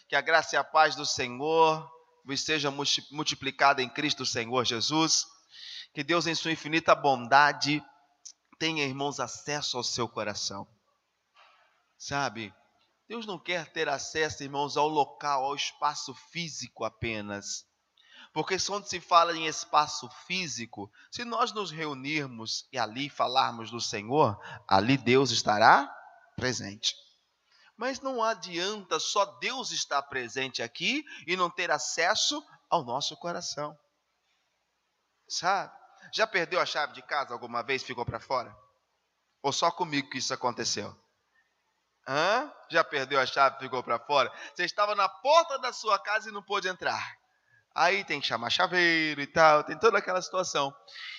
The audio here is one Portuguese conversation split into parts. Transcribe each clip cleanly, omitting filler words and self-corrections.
Que a graça e a paz do Senhor vos seja multiplicada em Cristo Senhor Jesus. Que Deus, em sua infinita bondade, tenha, irmãos, acesso ao seu coração. Sabe, Deus não quer ter acesso, irmãos, ao local, ao espaço físico apenas. Porque quando se fala em espaço físico, se nós nos reunirmos e ali falarmos do Senhor, ali Deus estará presente. Mas não adianta só Deus estar presente aqui e não ter acesso ao nosso coração. Sabe? Já perdeu a chave de casa alguma vez, ficou para fora? Ou só comigo que isso aconteceu? Já perdeu a chave, ficou para fora? Você estava na porta da sua casa e não pôde entrar. Aí tem que chamar chaveiro e tal, tem toda aquela situação.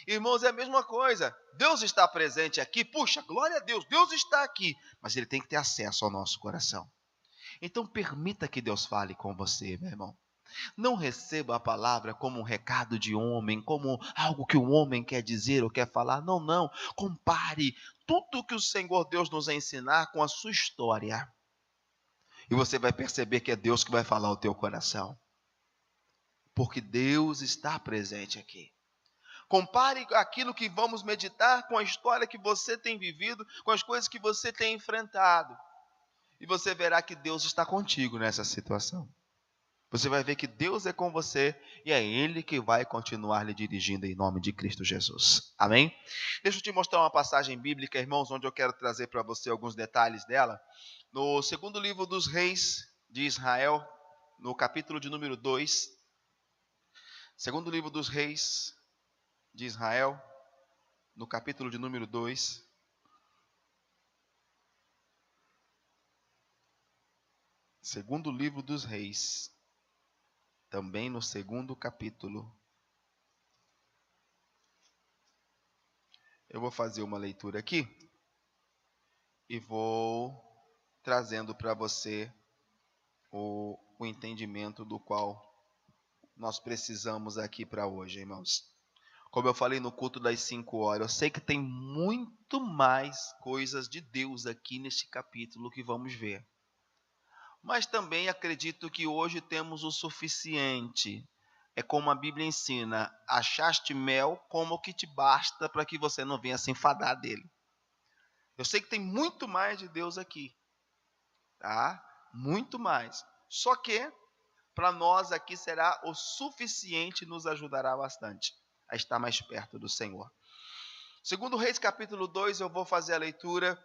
Irmãos, é a mesma coisa. Deus está presente aqui, puxa, glória a Deus, Deus está aqui. Mas Ele tem que ter acesso ao nosso coração. Então permita que Deus fale com você, meu irmão. Não receba a palavra como um recado de homem, como algo que o homem quer dizer ou quer falar. Não, não. Compare tudo que o Senhor Deus nos ensinar com a sua história. E você vai perceber que é Deus que vai falar ao teu coração. Porque Deus está presente aqui. Compare aquilo que vamos meditar com a história que você tem vivido, com as coisas que você tem enfrentado. E você verá que Deus está contigo nessa situação. Você vai ver que Deus é com você e é Ele que vai continuar lhe dirigindo em nome de Cristo Jesus. Amém? Deixa eu te mostrar uma passagem bíblica, irmãos, onde eu quero trazer para você alguns detalhes dela. No segundo livro dos reis de Israel, no capítulo de número 2. Segundo livro dos reis de Israel, no capítulo de número 2. Segundo livro dos reis, também no segundo capítulo. Eu vou fazer uma leitura aqui e vou trazendo para você o entendimento do qual nós precisamos aqui para hoje, irmãos. Como eu falei no culto das 5 horas, eu sei que tem muito mais coisas de Deus aqui neste capítulo que vamos ver. Mas também acredito que hoje temos o suficiente. É como a Bíblia ensina, achaste mel como o que te basta para que você não venha se enfadar dele. Eu sei que tem muito mais de Deus aqui, tá? Muito mais. Só que para nós aqui será o suficiente, nos ajudará bastante a estar mais perto do Senhor. Segundo Reis capítulo 2, eu vou fazer a leitura,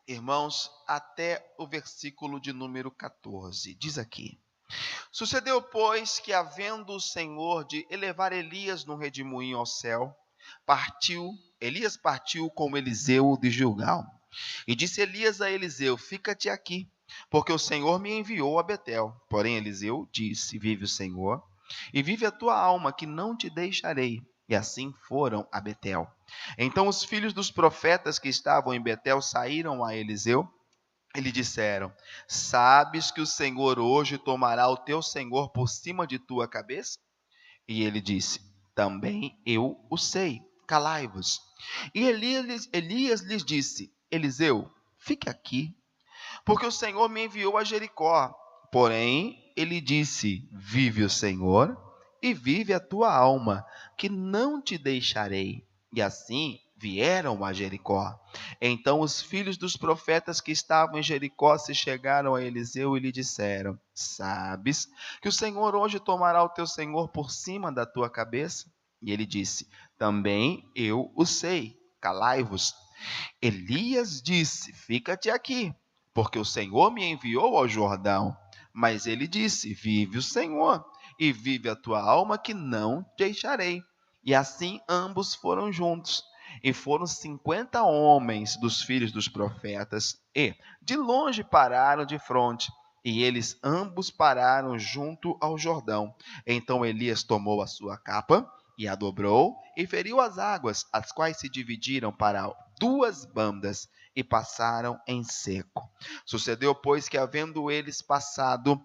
irmãos, até o versículo de número 14. Diz aqui: Sucedeu, pois, que havendo o Senhor de elevar Elias num redemoinho ao céu, Elias partiu com Eliseu de Gilgal. E disse Elias a Eliseu: fica-te aqui, porque o Senhor me enviou a Betel. Porém Eliseu disse: vive o Senhor, e vive a tua alma, que não te deixarei. E assim foram a Betel. Então os filhos dos profetas que estavam em Betel saíram a Eliseu e lhe disseram: sabes que o Senhor hoje tomará o teu senhor por cima de tua cabeça? E ele disse: também eu o sei, calai-vos. E Elias lhes disse: Eliseu, fique aqui, porque o Senhor me enviou a Jericó. Porém, ele disse: vive o Senhor, e vive a tua alma, que não te deixarei. E assim vieram a Jericó. Então os filhos dos profetas que estavam em Jericó se chegaram a Eliseu e lhe disseram: sabes que o Senhor hoje tomará o teu senhor por cima da tua cabeça? E ele disse: também eu o sei, calai-vos. Elias disse: fica-te aqui, porque o Senhor me enviou ao Jordão. Mas ele disse: vive o Senhor, e vive a tua alma, que não te deixarei. E assim ambos foram juntos. E foram 50 homens dos filhos dos profetas, e de longe pararam de fronte. E eles ambos pararam junto ao Jordão. Então Elias tomou a sua capa e a dobrou, e feriu as águas, as quais se dividiram para 2 bandas, e passaram em seco. Sucedeu, pois, que havendo eles passado,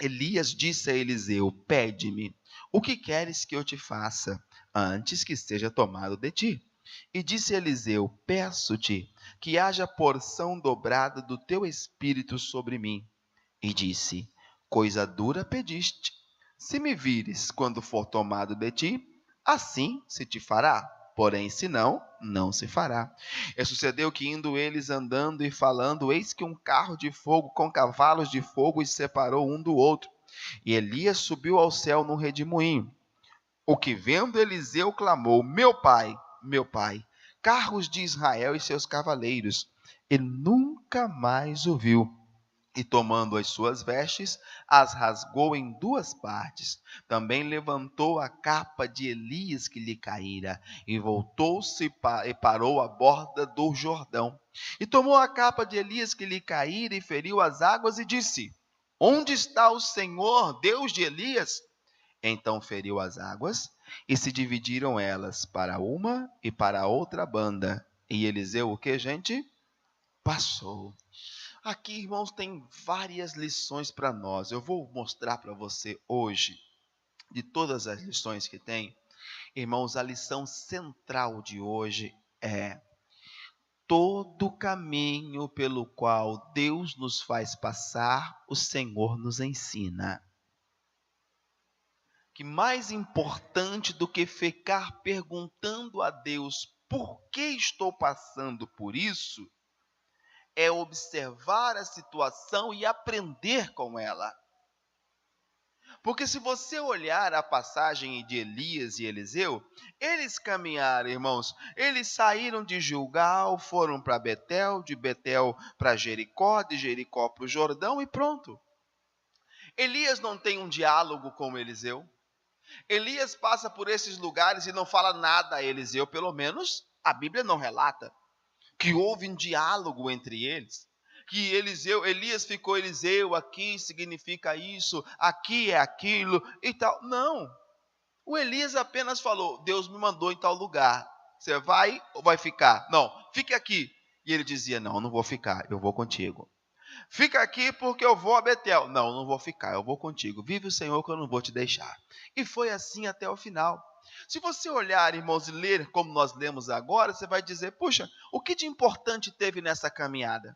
Elias disse a Eliseu: pede-me, o que queres que eu te faça, antes que seja tomado de ti? E disse Eliseu: peço-te que haja porção dobrada do teu espírito sobre mim. E disse: Coisa dura pediste. Se me vires quando for tomado de ti, assim se te fará. Porém, se não, não se fará. E sucedeu que, indo eles andando e falando, eis que um carro de fogo com cavalos de fogo os separou um do outro. E Elias subiu ao céu num redemoinho. O que vendo Eliseu clamou: meu pai, carros de Israel e seus cavaleiros. E nunca mais o viu. E tomando as suas vestes, as rasgou em duas partes. Também levantou a capa de Elias que lhe caíra, e voltou-se e parou à borda do Jordão. E tomou a capa de Elias que lhe caíra, e feriu as águas, e disse: Onde está o Senhor, Deus de Elias? Então feriu as águas, e se dividiram elas para uma e para a outra banda. E Eliseu, o que, gente? Passou. Aqui, irmãos, tem várias lições para nós. Eu vou mostrar para você hoje, de todas as lições que tem, irmãos, a lição central de hoje é: todo caminho pelo qual Deus nos faz passar, o Senhor nos ensina. Que mais importante do que ficar perguntando a Deus por que estou passando por isso, é observar a situação e aprender com ela. Porque se você olhar a passagem de Elias e Eliseu, eles caminharam, irmãos, eles saíram de Gilgal, foram para Betel, de Betel para Jericó, de Jericó para o Jordão e pronto. Elias não tem um diálogo com Eliseu. Elias passa por esses lugares e não fala nada a Eliseu, pelo menos a Bíblia não relata que houve um diálogo entre eles, que Elias ficou Eliseu, aqui significa isso, aqui é aquilo e tal. Não, o Elias apenas falou: Deus me mandou em tal lugar, você vai ou vai ficar? Não, fique aqui. E ele dizia: não, não vou ficar, eu vou contigo. Fica aqui porque eu vou a Betel. Não, não vou ficar, eu vou contigo. Vive o Senhor que eu não vou te deixar. E foi assim até o final. Se você olhar, irmãos, e ler como nós lemos agora, você vai dizer: puxa, o que de importante teve nessa caminhada?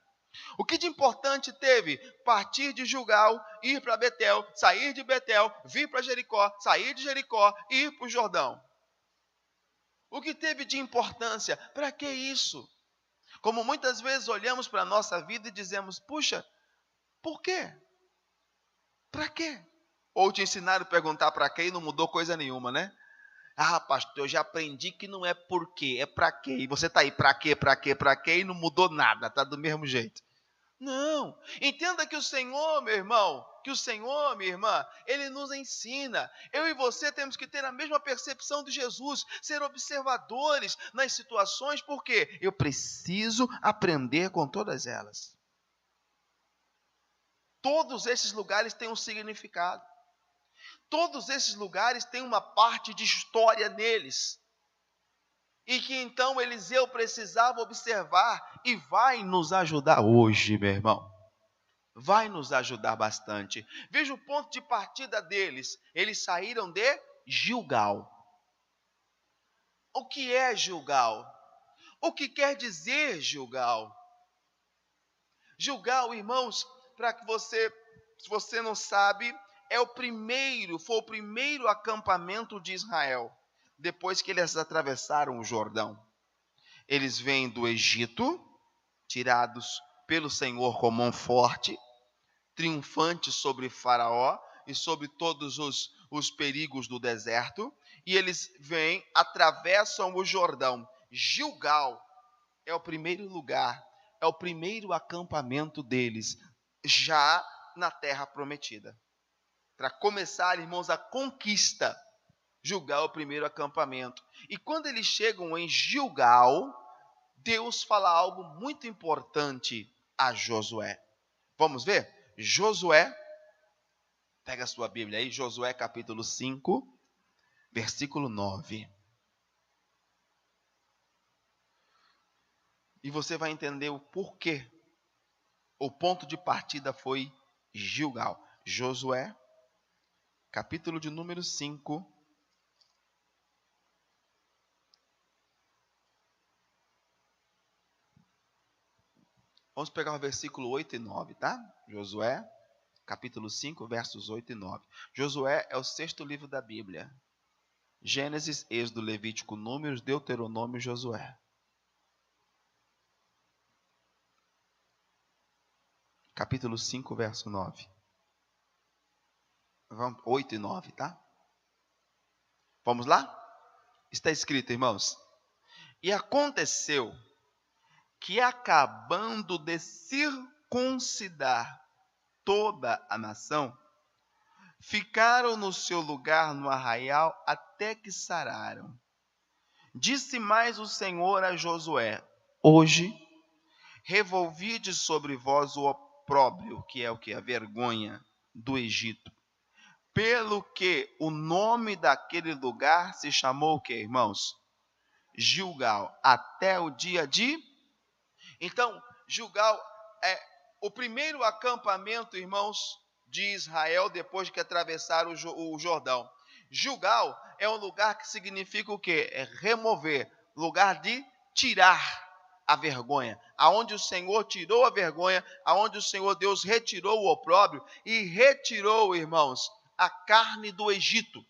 O que de importante teve partir de Gilgal, ir para Betel, sair de Betel, vir para Jericó, sair de Jericó, ir para o Jordão? O que teve de importância? Para que isso? Como muitas vezes olhamos para a nossa vida e dizemos: puxa, por quê? Para quê? Ou te ensinaram a perguntar para quê e não mudou coisa nenhuma, né? Ah, pastor, eu já aprendi que não é por quê, é para quê. E você está aí, para quê, para quê, para quê, e não mudou nada, está do mesmo jeito. Não, entenda que o Senhor, meu irmão, que o Senhor, minha irmã, Ele nos ensina. Eu e você temos que ter a mesma percepção de Jesus, ser observadores nas situações, porque eu preciso aprender com todas elas. Todos esses lugares têm um significado. Todos esses lugares têm uma parte de história neles. E que então Eliseu precisava observar e vai nos ajudar hoje, meu irmão. Vai nos ajudar bastante. Veja o ponto de partida deles. Eles saíram de Gilgal. O que é Gilgal? O que quer dizer Gilgal? Gilgal, irmãos, para que você, se você não sabe, foi o primeiro acampamento de Israel, depois que eles atravessaram o Jordão. Eles vêm do Egito, tirados pelo Senhor com mão forte, triunfantes sobre Faraó e sobre todos os perigos do deserto, e eles vêm, atravessam o Jordão. Gilgal é o primeiro lugar, é o primeiro acampamento deles, já na terra prometida. Para começar, irmãos, a conquista, Gilgal é o primeiro acampamento. E quando eles chegam em Gilgal, Deus fala algo muito importante a Josué. Vamos ver? Josué, pega a sua Bíblia aí, Josué capítulo 5, versículo 9. E você vai entender o porquê. O ponto de partida foi Gilgal. Josué, capítulo de número 5. Vamos pegar o versículo 8 e 9, tá? Josué, capítulo 5, versos 8 e 9. Josué é o 6º livro da Bíblia. Gênesis, Êxodo, Levítico, Números, Deuteronômio e Josué. Capítulo 5, verso 9. 8 e 9, tá? Vamos lá? Está escrito, irmãos. E aconteceu que, acabando de circuncidar toda a nação, ficaram no seu lugar no arraial até que sararam. Disse mais o Senhor a Josué: hoje revolvide sobre vós o opróbrio, que é o que? A vergonha do Egito. Pelo que o nome daquele lugar se chamou o que, irmãos? Gilgal, até o dia de... Então, Gilgal é o primeiro acampamento, irmãos, de Israel depois de que atravessaram o Jordão. Gilgal é um lugar que significa o quê? É remover, lugar de tirar a vergonha, aonde o Senhor tirou a vergonha, aonde o Senhor Deus retirou o opróbrio e retirou, irmãos, a carne do Egito.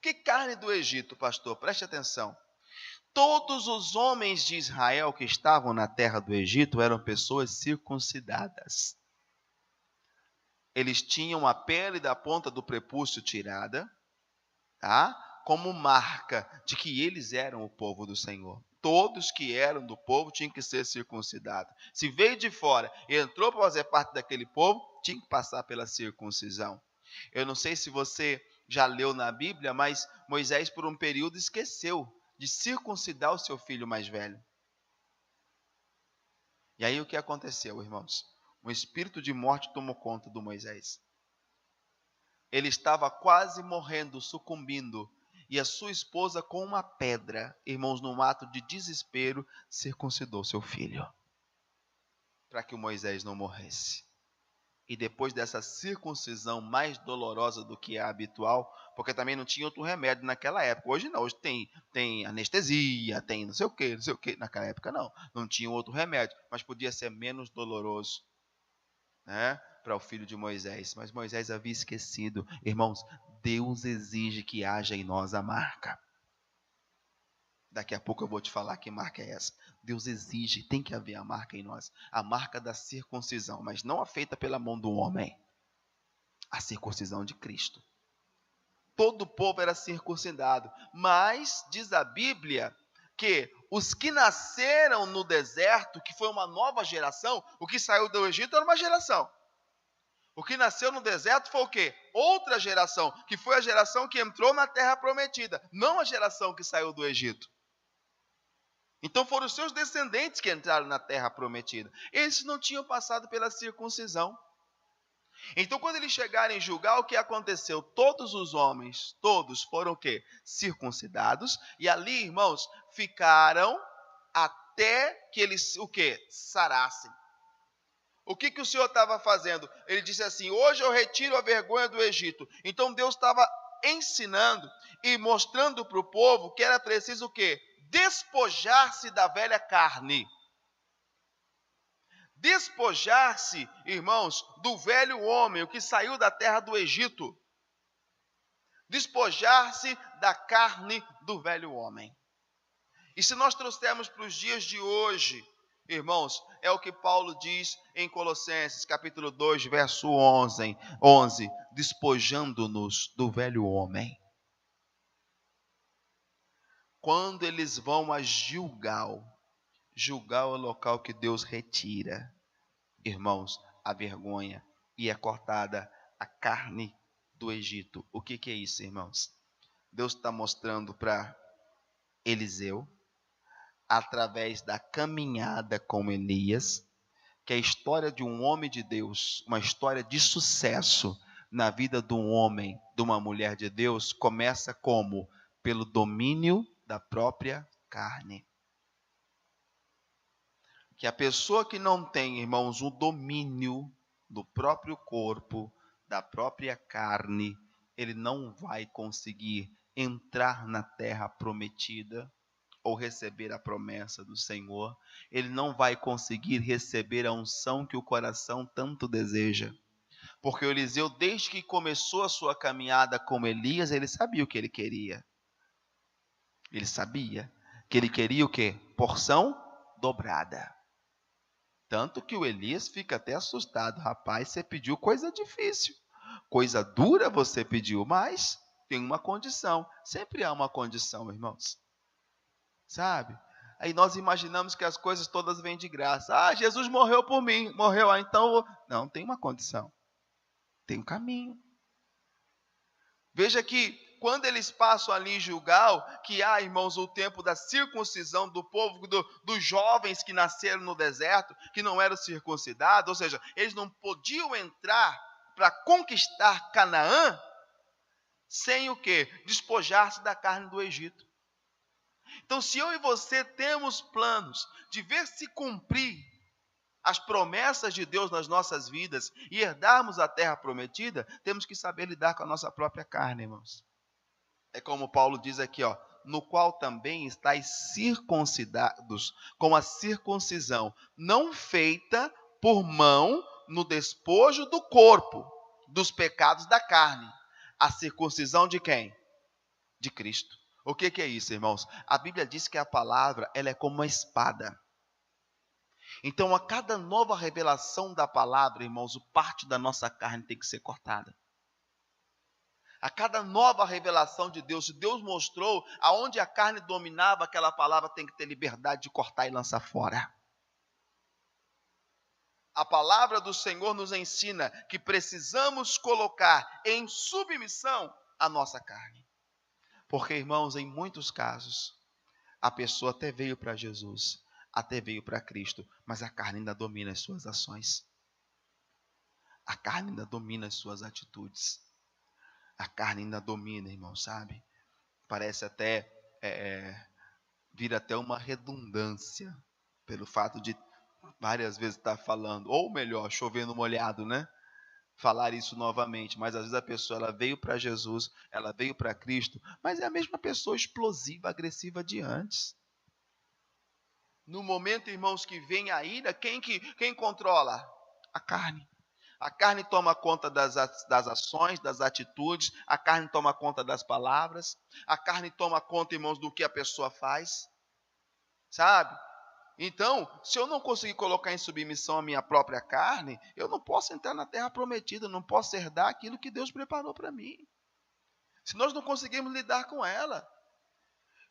Que carne do Egito, pastor? Preste atenção. Todos os homens de Israel que estavam na terra do Egito eram pessoas circuncidadas. Eles tinham a pele da ponta do prepúcio tirada, tá? Como marca de que eles eram o povo do Senhor. Todos que eram do povo tinham que ser circuncidados. Se veio de fora e entrou para fazer parte daquele povo, tinha que passar pela circuncisão. Eu não sei se você já leu na Bíblia, mas Moisés por um período esqueceu de circuncidar o seu filho mais velho. E aí o que aconteceu, irmãos? Um espírito de morte tomou conta do Moisés. Ele estava quase morrendo, sucumbindo, e a sua esposa, com uma pedra, irmãos, num ato de desespero, circuncidou seu filho, para que o Moisés não morresse. E depois dessa circuncisão mais dolorosa do que a habitual, porque também não tinha outro remédio naquela época. Hoje não, hoje tem anestesia, tem não sei o que. Naquela época não tinha outro remédio, mas podia ser menos doloroso, né, para o filho de Moisés. Mas Moisés havia esquecido. Irmãos, Deus exige que haja em nós a marca. Daqui a pouco eu vou te falar que marca é essa. Deus exige, tem que haver a marca em nós. A marca da circuncisão, mas não a feita pela mão do homem. A circuncisão de Cristo. Todo o povo era circuncidado. Mas, diz a Bíblia, que os que nasceram no deserto, que foi uma nova geração, o que saiu do Egito era uma geração. O que nasceu no deserto foi o quê? Outra geração, que foi a geração que entrou na terra prometida, não a geração que saiu do Egito. Então foram os seus descendentes que entraram na terra prometida. Esses não tinham passado pela circuncisão. Então quando eles chegaram em Gilgal, o que aconteceu? Todos os homens, todos foram o quê? Circuncidados. E ali, irmãos, ficaram até que eles o quê? Sarassem. O que o Senhor estava fazendo? Ele disse assim: hoje eu retiro a vergonha do Egito. Então Deus estava ensinando e mostrando para o povo que era preciso o quê? Despojar-se da velha carne. Despojar-se, irmãos, do velho homem, o que saiu da terra do Egito. Despojar-se da carne do velho homem. E se nós trouxermos para os dias de hoje, irmãos, é o que Paulo diz em Colossenses, capítulo 2, verso 11, despojando-nos do velho homem. Quando eles vão a Gilgal, Gilgal é o local que Deus retira, irmãos, a vergonha, e é cortada a carne do Egito. O que é isso, irmãos? Deus está mostrando para Eliseu, através da caminhada com Elias, que a história de um homem de Deus, uma história de sucesso na vida de um homem, de uma mulher de Deus, começa como? Pelo domínio da própria carne. Que a pessoa que não tem, irmãos, o domínio do próprio corpo, da própria carne, ele não vai conseguir entrar na terra prometida, ou receber a promessa do Senhor, ele não vai conseguir receber a unção que o coração tanto deseja. Porque o Eliseu, desde que começou a sua caminhada com Elias, ele sabia o que ele queria. Ele sabia que ele queria o quê? Porção dobrada. Tanto que o Elias fica até assustado. Rapaz, você pediu coisa difícil. Coisa dura você pediu, mas tem uma condição. Sempre há uma condição, irmãos. Sabe? Aí nós imaginamos que as coisas todas vêm de graça. Ah, Jesus morreu por mim. Morreu, então... Não, tem uma condição. Tem um caminho. Veja que quando eles passam ali em Gilgal, que há, irmãos, o tempo da circuncisão do povo, dos jovens que nasceram no deserto, que não eram circuncidados, ou seja, eles não podiam entrar para conquistar Canaã sem o quê? Despojar-se da carne do Egito. Então, se eu e você temos planos de ver se cumprir as promessas de Deus nas nossas vidas e herdarmos a terra prometida, temos que saber lidar com a nossa própria carne, irmãos. É como Paulo diz aqui, ó, no qual também estáis circuncidados com a circuncisão não feita por mão no despojo do corpo, dos pecados da carne. A circuncisão de quem? De Cristo. O que é isso, irmãos? A Bíblia diz que a palavra, ela é como uma espada. Então, a cada nova revelação da palavra, irmãos, parte da nossa carne tem que ser cortada. A cada nova revelação de Deus, se Deus mostrou aonde a carne dominava, aquela palavra tem que ter liberdade de cortar e lançar fora. A palavra do Senhor nos ensina que precisamos colocar em submissão a nossa carne. Porque, irmãos, em muitos casos, a pessoa até veio para Jesus, até veio para Cristo, mas a carne ainda domina as suas ações. A carne ainda domina as suas atitudes. A carne ainda domina, irmão, sabe? Parece até, vir até uma redundância, pelo fato de várias vezes estar falando, ou melhor, chovendo molhado, né? Falar isso novamente, mas às vezes a pessoa, ela veio para Jesus, ela veio para Cristo, mas é a mesma pessoa explosiva, agressiva de antes. No momento, irmãos, que vem a ira, quem controla? A carne. A carne toma conta das ações, das atitudes, a carne toma conta das palavras, a carne toma conta, irmãos, do que a pessoa faz, sabe? Então, se eu não conseguir colocar em submissão a minha própria carne, eu não posso entrar na terra prometida, não posso herdar aquilo que Deus preparou para mim. Se nós não conseguirmos lidar com ela,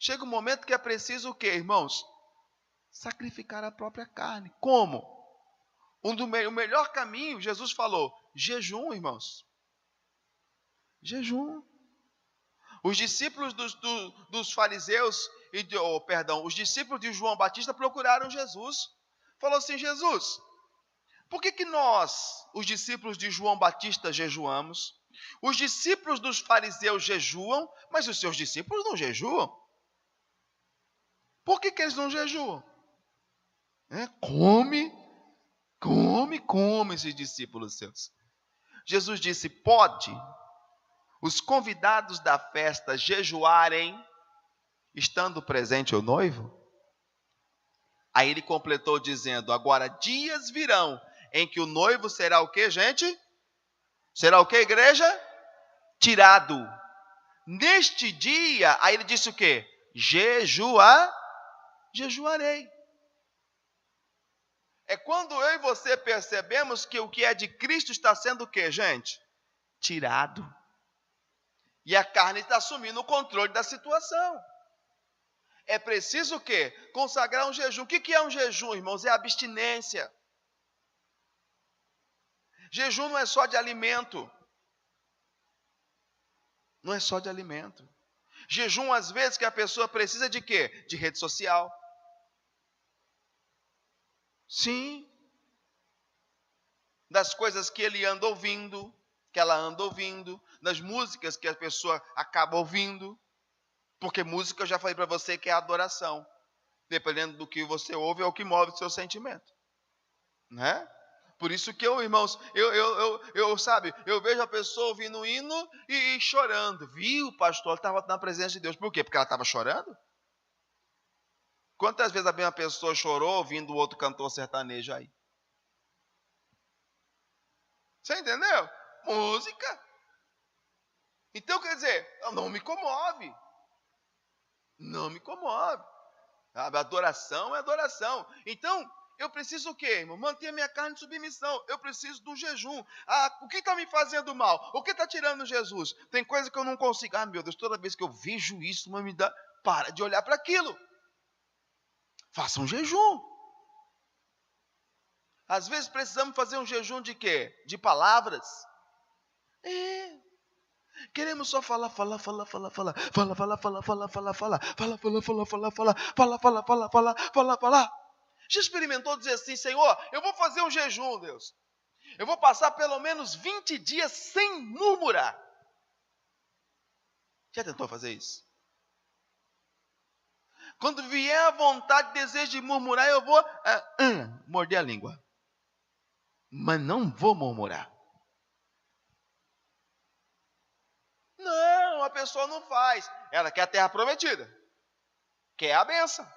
chega um momento que é preciso o quê, irmãos? Sacrificar a própria carne. Como? O melhor caminho, Jesus falou, jejum, irmãos. Jejum. Os discípulos dos fariseus, os discípulos de João Batista procuraram Jesus. Falou assim, Jesus, por que nós, os discípulos de João Batista, jejuamos? Os discípulos dos fariseus jejuam, mas os seus discípulos não jejuam. Por que eles não jejuam? Come esses discípulos seus. Jesus disse, pode os convidados da festa jejuarem, estando presente o noivo? Aí ele completou dizendo, agora dias virão, em que o noivo será o que, gente? Será o que, igreja? Tirado. Neste dia, aí ele disse o que? Jejuarei. É quando eu e você percebemos que o que é de Cristo está sendo o que, gente? Tirado. E a carne está assumindo o controle da situação. É preciso o quê? Consagrar um jejum. O que é um jejum, irmãos? É abstinência. Jejum não é só de alimento. Não é só de alimento. Jejum, às vezes, que a pessoa precisa de quê? De rede social. Sim. Das coisas que ele anda ouvindo, que ela anda ouvindo, das músicas que a pessoa acaba ouvindo. Porque música, eu já falei para você, que é adoração. Dependendo do que você ouve, é o que move o seu sentimento. Né? Por isso que irmãos, eu vejo a pessoa ouvindo um hino e chorando. Viu, pastor, estava na presença de Deus. Por quê? Porque ela estava chorando? Quantas vezes a mesma pessoa chorou ouvindo o outro cantor sertanejo aí? Você entendeu? Música. Então, quer dizer, não me comove. Não me comove. Sabe? Adoração é adoração. Então, eu preciso o quê, irmão? Manter a minha carne em submissão. Eu preciso do jejum. O que está me fazendo mal? O que está tirando Jesus? Tem coisa que eu não consigo. Meu Deus, toda vez que eu vejo isso, me dá... Para de olhar para aquilo. Faça um jejum. Às vezes precisamos fazer um jejum de quê? De palavras. Queremos só falar. Já experimentou dizer assim, Senhor, eu vou fazer um jejum, Deus. Eu vou passar pelo menos 20 dias sem murmurar. Já tentou fazer isso? Quando vier a vontade, desejo de murmurar, eu vou morder a língua. Mas não vou murmurar. Não, a pessoa não faz. Ela quer a terra prometida. Quer a bênção.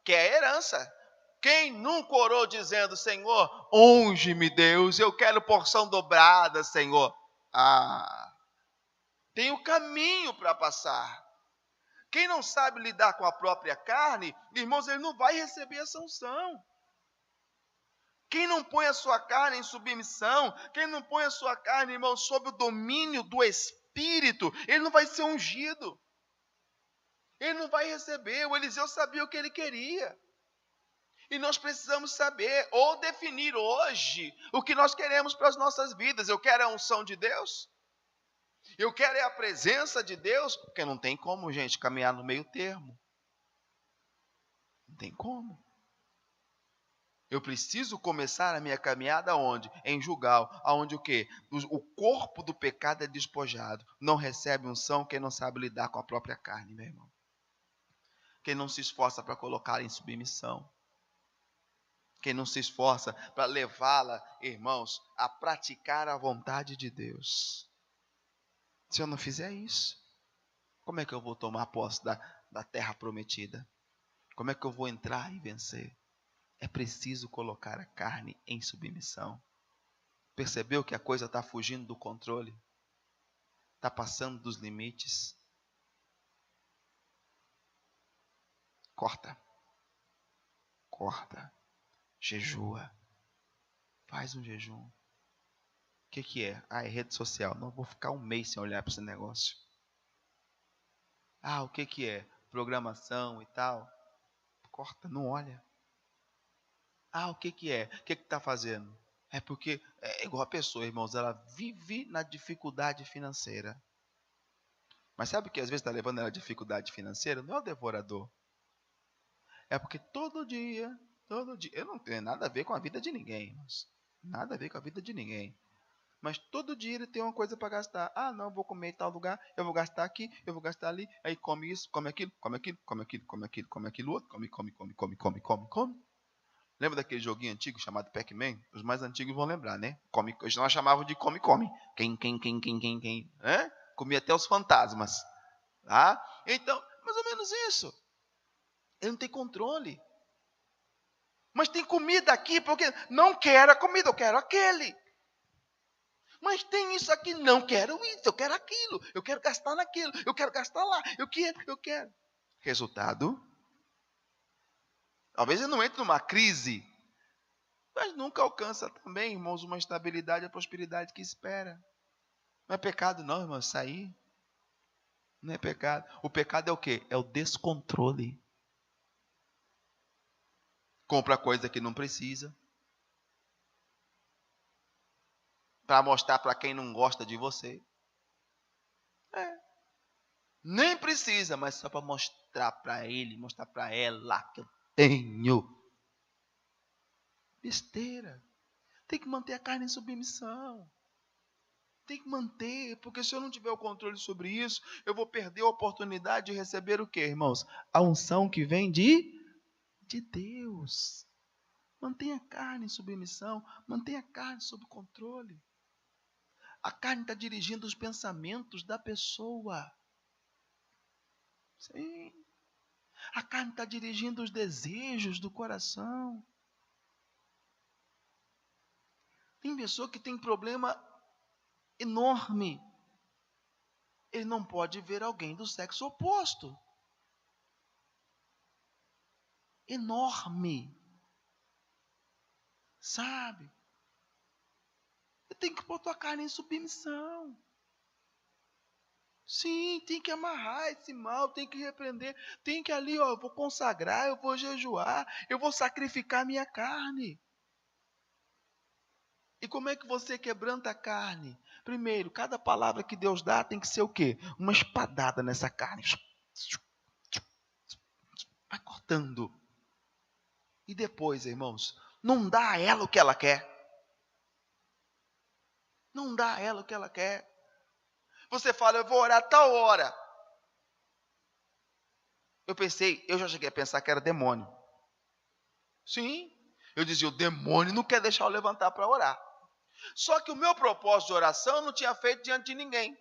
Quer a herança. Quem nunca orou dizendo, Senhor, unge-me, Deus, eu quero porção dobrada, Senhor. Tem o caminho para passar. Quem não sabe lidar com a própria carne, irmãos, ele não vai receber essa unção. Quem não põe a sua carne em submissão, quem não põe a sua carne, irmão, sob o domínio do Espírito, ele não vai ser ungido. Ele não vai receber. O Eliseu sabia o que ele queria. E nós precisamos saber, ou definir hoje, o que nós queremos para as nossas vidas. Eu quero a unção de Deus? Eu quero a presença de Deus? Porque não tem como, gente, caminhar no meio termo. Não tem como. Eu preciso começar a minha caminhada onde? Em Gilgal, aonde o quê? O corpo do pecado é despojado. Não recebe unção quem não sabe lidar com a própria carne, meu irmão. Quem não se esforça para colocar em submissão. Quem não se esforça para levá-la, irmãos, a praticar a vontade de Deus. Se eu não fizer isso, como é que eu vou tomar posse da terra prometida? Como é que eu vou entrar e vencer? É preciso colocar a carne em submissão. Percebeu que a coisa está fugindo do controle? Está passando dos limites? Corta. Jejua. Faz um jejum. O que é? É rede social. Não vou ficar um mês sem olhar para esse negócio. O que é? Programação e tal. Corta, não olha. O que é? O que está fazendo? É porque é igual a pessoa, irmãos, ela vive na dificuldade financeira. Mas sabe o que às vezes está levando ela à dificuldade financeira? Não é o devorador. É porque todo dia, eu não tenho nada a ver com a vida de ninguém, irmãos. Nada a ver com a vida de ninguém. Mas todo dia ele tem uma coisa para gastar. Não, vou comer em tal lugar, eu vou gastar aqui, eu vou gastar ali. Aí come isso, come aquilo, come aquilo, come aquilo, come aquilo, come aquilo outro, come. Lembra daquele joguinho antigo chamado Pac-Man? Os mais antigos vão lembrar, né? Nós chamavam de come. Quem. Comia até os fantasmas. Então, mais ou menos isso. Ele não tem controle. Mas tem comida aqui, porque não quero a comida, eu quero aquele. Mas tem isso aqui, não quero isso, eu quero aquilo. Eu quero gastar naquilo, eu quero gastar lá, eu quero. Resultado? Talvez ele não entre numa crise, mas nunca alcança também, irmãos, uma estabilidade e a prosperidade que espera. Não é pecado não, irmãos, sair. Não é pecado. O pecado é o quê? É o descontrole. Compra coisa que não precisa. Para mostrar para quem não gosta de você. Nem precisa, mas só para mostrar para ele, mostrar para ela que eu tenho. Besteira. Tem que manter a carne em submissão. Tem que manter, porque se eu não tiver o controle sobre isso, eu vou perder a oportunidade de receber o quê, irmãos? A unção que vem de Deus. Mantenha a carne em submissão, mantenha a carne sob controle. A carne está dirigindo os pensamentos da pessoa. Sim. A carne está dirigindo os desejos do coração. Tem pessoa que tem problema enorme. Ele não pode ver alguém do sexo oposto. Enorme. Sabe? Tem que pôr tua carne em submissão. Sim, tem que amarrar esse mal, tem que repreender, tem que ali, eu vou consagrar, eu vou jejuar, eu vou sacrificar minha carne. E como é que você quebranta a carne? Primeiro, cada palavra que Deus dá tem que ser o quê? Uma espadada nessa carne. Vai cortando. E depois, irmãos, não dá a ela o que ela quer. Não dá a ela o que ela quer. Você fala, eu vou orar tal hora. Eu já cheguei a pensar que era demônio. Sim, eu dizia, o demônio não quer deixar eu levantar para orar. Só que o meu propósito de oração eu não tinha feito diante de ninguém.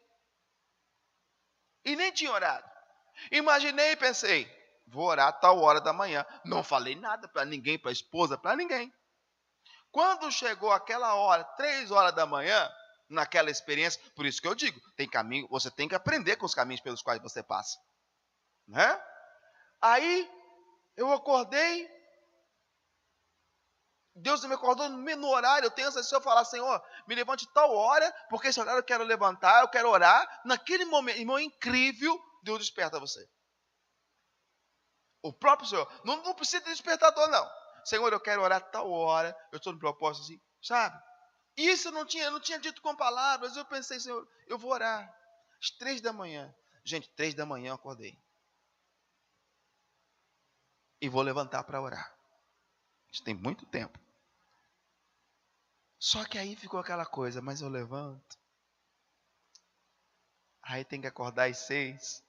E nem tinha orado. Imaginei e pensei, vou orar tal hora da manhã. Não falei nada para ninguém, para a esposa, para ninguém. Quando chegou aquela hora, 3 horas da manhã, naquela experiência, por isso que eu digo, tem caminho, você tem que aprender com os caminhos pelos quais você passa. Né? Aí, eu acordei, Deus me acordou no horário, eu tenho essa, se eu falar, Senhor, me levante tal hora, porque esse horário eu quero levantar, eu quero orar, naquele momento, irmão, incrível, Deus desperta você. O próprio Senhor, não precisa de despertador não. Senhor, eu quero orar tal hora, eu estou no propósito assim, sabe? Isso eu não tinha dito com palavras, eu pensei, Senhor, eu vou orar. Às 3 da manhã. Gente, 3 da manhã eu acordei. E vou levantar para orar. Isso tem muito tempo. Só que aí ficou aquela coisa, mas eu levanto. Aí tem que acordar às 6.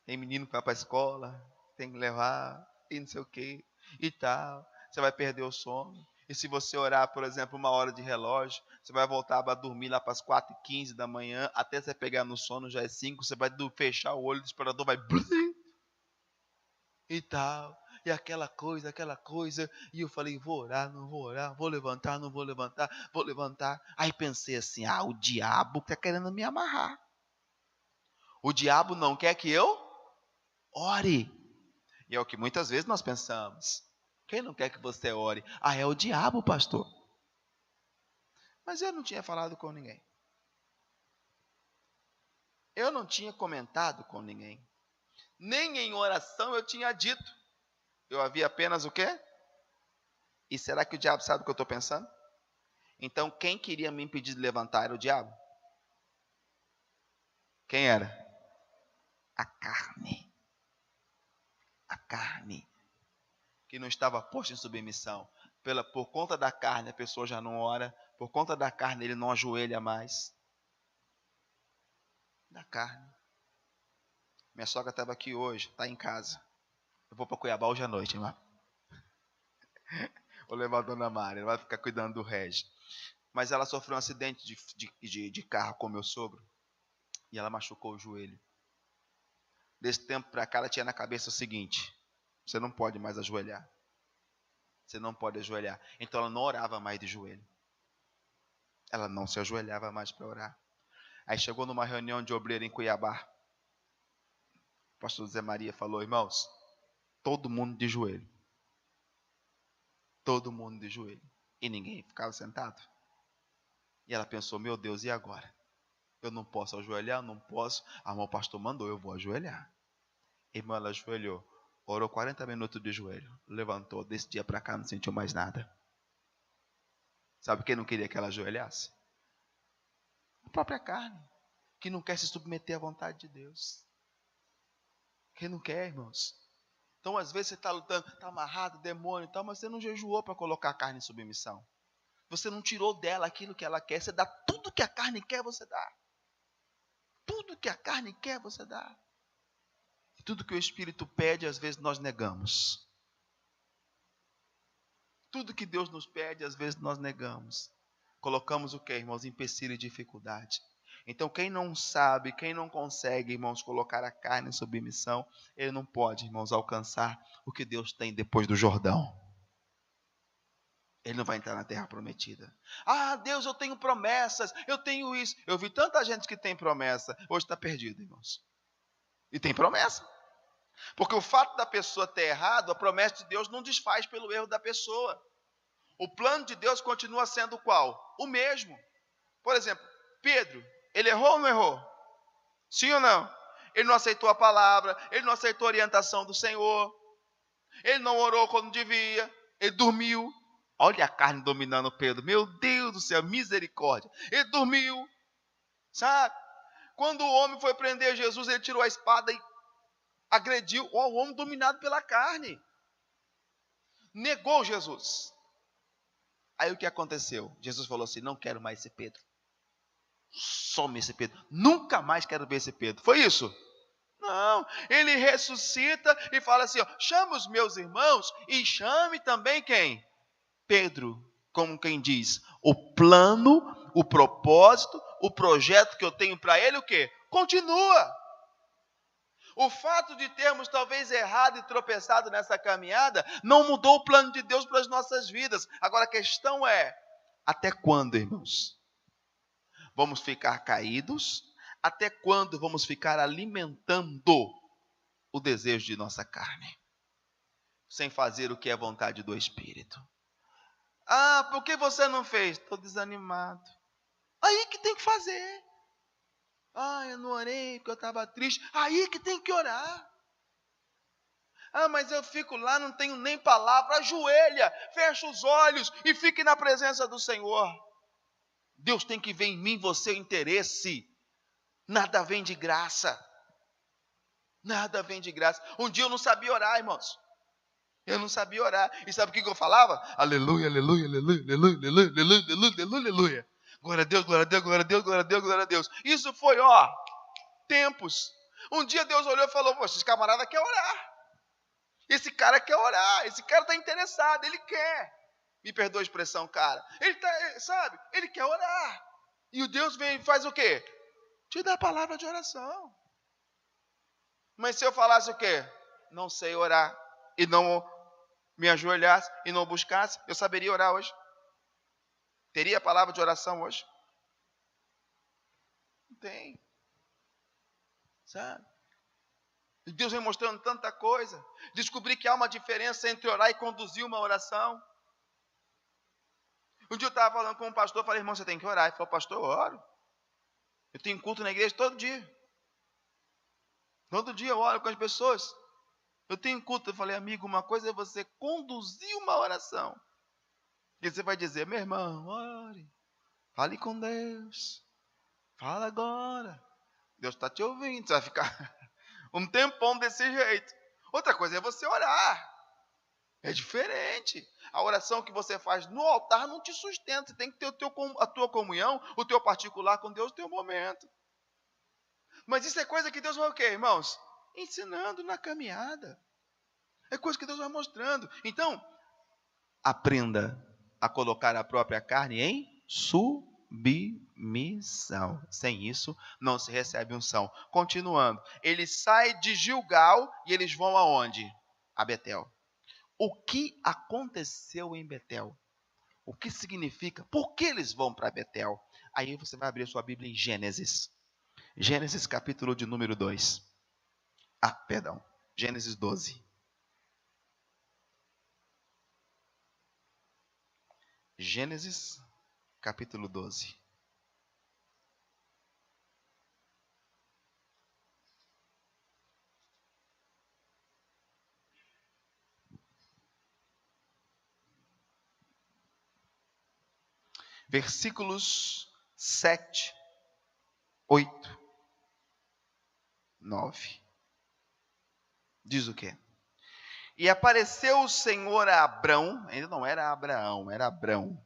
Tem menino que vai para a escola, tem que levar, e não sei o que, e tal. Você vai perder o sono. E se você orar, por exemplo, 1 hora de relógio, você vai voltar para dormir lá para as 4h15 da manhã, até você pegar no sono, já é 5, você vai fechar o olho, o despertador vai... E tal, e aquela coisa, e eu falei, vou orar, não vou orar, vou levantar, não vou levantar, vou levantar. Aí pensei assim, o diabo está querendo me amarrar. O diabo não quer que eu ore. E é o que muitas vezes nós pensamos. Quem não quer que você ore? É o diabo, pastor. Mas eu não tinha falado com ninguém. Eu não tinha comentado com ninguém. Nem em oração eu tinha dito. Eu havia apenas o quê? E será que o diabo sabe o que eu estou pensando? Então quem queria me impedir de levantar era o diabo? Quem era? A carne. A carne. Que não estava posta em submissão. Por conta da carne a pessoa já não ora. Por conta da carne ele não ajoelha mais. Da carne. Minha sogra estava aqui hoje, está em casa. Eu vou para Cuiabá hoje à noite, irmão. Vou levar a dona Mari, ela vai ficar cuidando do Regi. Mas ela sofreu um acidente de carro com meu sogro. E ela machucou o joelho. Desse tempo para cá ela tinha na cabeça o seguinte: você não pode mais ajoelhar. Você não pode ajoelhar. Então ela não orava mais de joelho. Ela não se ajoelhava mais para orar. Aí chegou numa reunião de obreiro em Cuiabá. O pastor Zé Maria falou, irmãos, todo mundo de joelho. Todo mundo de joelho. E ninguém ficava sentado. E ela pensou, meu Deus, e agora? Eu não posso ajoelhar, não posso. O pastor mandou, eu vou ajoelhar. Irmã, ela ajoelhou. Orou 40 minutos de joelho. Levantou, desse dia para cá não sentiu mais nada. Sabe quem não queria que ela ajoelhasse? A própria carne. Que não quer se submeter à vontade de Deus. Quem não quer, irmãos? Então, às vezes você está lutando, está amarrado, demônio e tal, mas você não jejuou para colocar a carne em submissão. Você não tirou dela aquilo que ela quer. Você dá tudo que a carne quer, você dá. Tudo que a carne quer, você dá. E tudo que o Espírito pede, às vezes nós negamos. Tudo que Deus nos pede, às vezes nós negamos. Colocamos o que, irmãos? Empecilho e dificuldade. Então, quem não sabe, quem não consegue, irmãos, colocar a carne em submissão, ele não pode, irmãos, alcançar o que Deus tem depois do Jordão. Ele não vai entrar na terra prometida. Ah, Deus, eu tenho promessas, eu tenho isso. Eu vi tanta gente que tem promessa, hoje está perdido, irmãos. E tem promessa. Porque o fato da pessoa ter errado, a promessa de Deus não desfaz pelo erro da pessoa. O plano de Deus continua sendo qual? O mesmo. Por exemplo, Pedro, ele errou ou não errou? Sim ou não? Ele não aceitou a palavra, ele não aceitou a orientação do Senhor, ele não orou quando devia, ele dormiu. Olha a carne dominando Pedro, meu Deus do céu, misericórdia. Ele dormiu, sabe? Quando o homem foi prender Jesus, ele tirou a espada e agrediu o homem dominado pela carne. Negou Jesus. Aí o que aconteceu? Jesus falou assim, não quero mais esse Pedro. Some esse Pedro. Nunca mais quero ver esse Pedro. Foi isso? Não. Ele ressuscita e fala assim, ó, chama os meus irmãos e chame também quem? Pedro. Como quem diz, o plano, o propósito, o projeto que eu tenho para ele, o quê? Continua. O fato de termos talvez errado e tropeçado nessa caminhada não mudou o plano de Deus para as nossas vidas. Agora a questão é, até quando, irmãos? Vamos ficar caídos? Até quando vamos ficar alimentando o desejo de nossa carne? Sem fazer o que é vontade do Espírito. Ah, por que você não fez? Estou desanimado. Aí que tem que fazer. Ah, eu não orei porque eu estava triste. Aí que tem que orar. Ah, mas eu fico lá, não tenho nem palavra. Ajoelha, fecha os olhos e fique na presença do Senhor. Deus tem que ver em mim você o interesse. Nada vem de graça. Nada vem de graça. Um dia eu não sabia orar, irmãos. Eu não sabia orar. E sabe o que eu falava? Aleluia, aleluia, aleluia, aleluia, aleluia, aleluia, aleluia, aleluia. Glória a Deus, glória a Deus, glória a Deus, glória a Deus, glória a Deus. Isso foi, tempos. Um dia Deus olhou e falou, poxa, esse camarada quer orar. Esse cara quer orar. Esse cara está interessado, ele quer. Me perdoa a expressão, cara. Ele está, sabe, ele quer orar. E o Deus vem e faz o quê? Te dá a palavra de oração. Mas se eu falasse o quê? Não sei orar. E não me ajoelhasse e não buscasse, eu saberia orar hoje? Teria a palavra de oração hoje? Não tem. Sabe? E Deus vem mostrando tanta coisa. Descobri que há uma diferença entre orar e conduzir uma oração. Um dia eu estava falando com um pastor, falei, irmão, você tem que orar. Ele falou, pastor, eu oro. Eu tenho culto na igreja todo dia. Todo dia eu oro com as pessoas. Eu tenho culto. Eu falei, amigo, uma coisa é você conduzir uma oração. E você vai dizer, meu irmão, ore. Fale com Deus. Fala agora. Deus está te ouvindo. Você vai ficar um tempão desse jeito. Outra coisa é você orar. É diferente. A oração que você faz no altar não te sustenta. Você tem que ter a tua comunhão, o teu particular com Deus, o teu momento. Mas isso é coisa que Deus vai o quê, irmãos? Ensinando na caminhada. É coisa que Deus vai mostrando. Então, aprenda a colocar a própria carne em submissão. Sem isso, não se recebe unção. Continuando. Eles saem de Gilgal e eles vão aonde? A Betel. O que aconteceu em Betel? O que significa? Por que eles vão para Betel? Aí você vai abrir a sua Bíblia em Gênesis. Gênesis capítulo de número 2. Gênesis 12. Gênesis capítulo 12. Versículos 7, 8, 9. Diz o quê? E apareceu o Senhor a Abrão, ainda não era Abraão, era Abrão,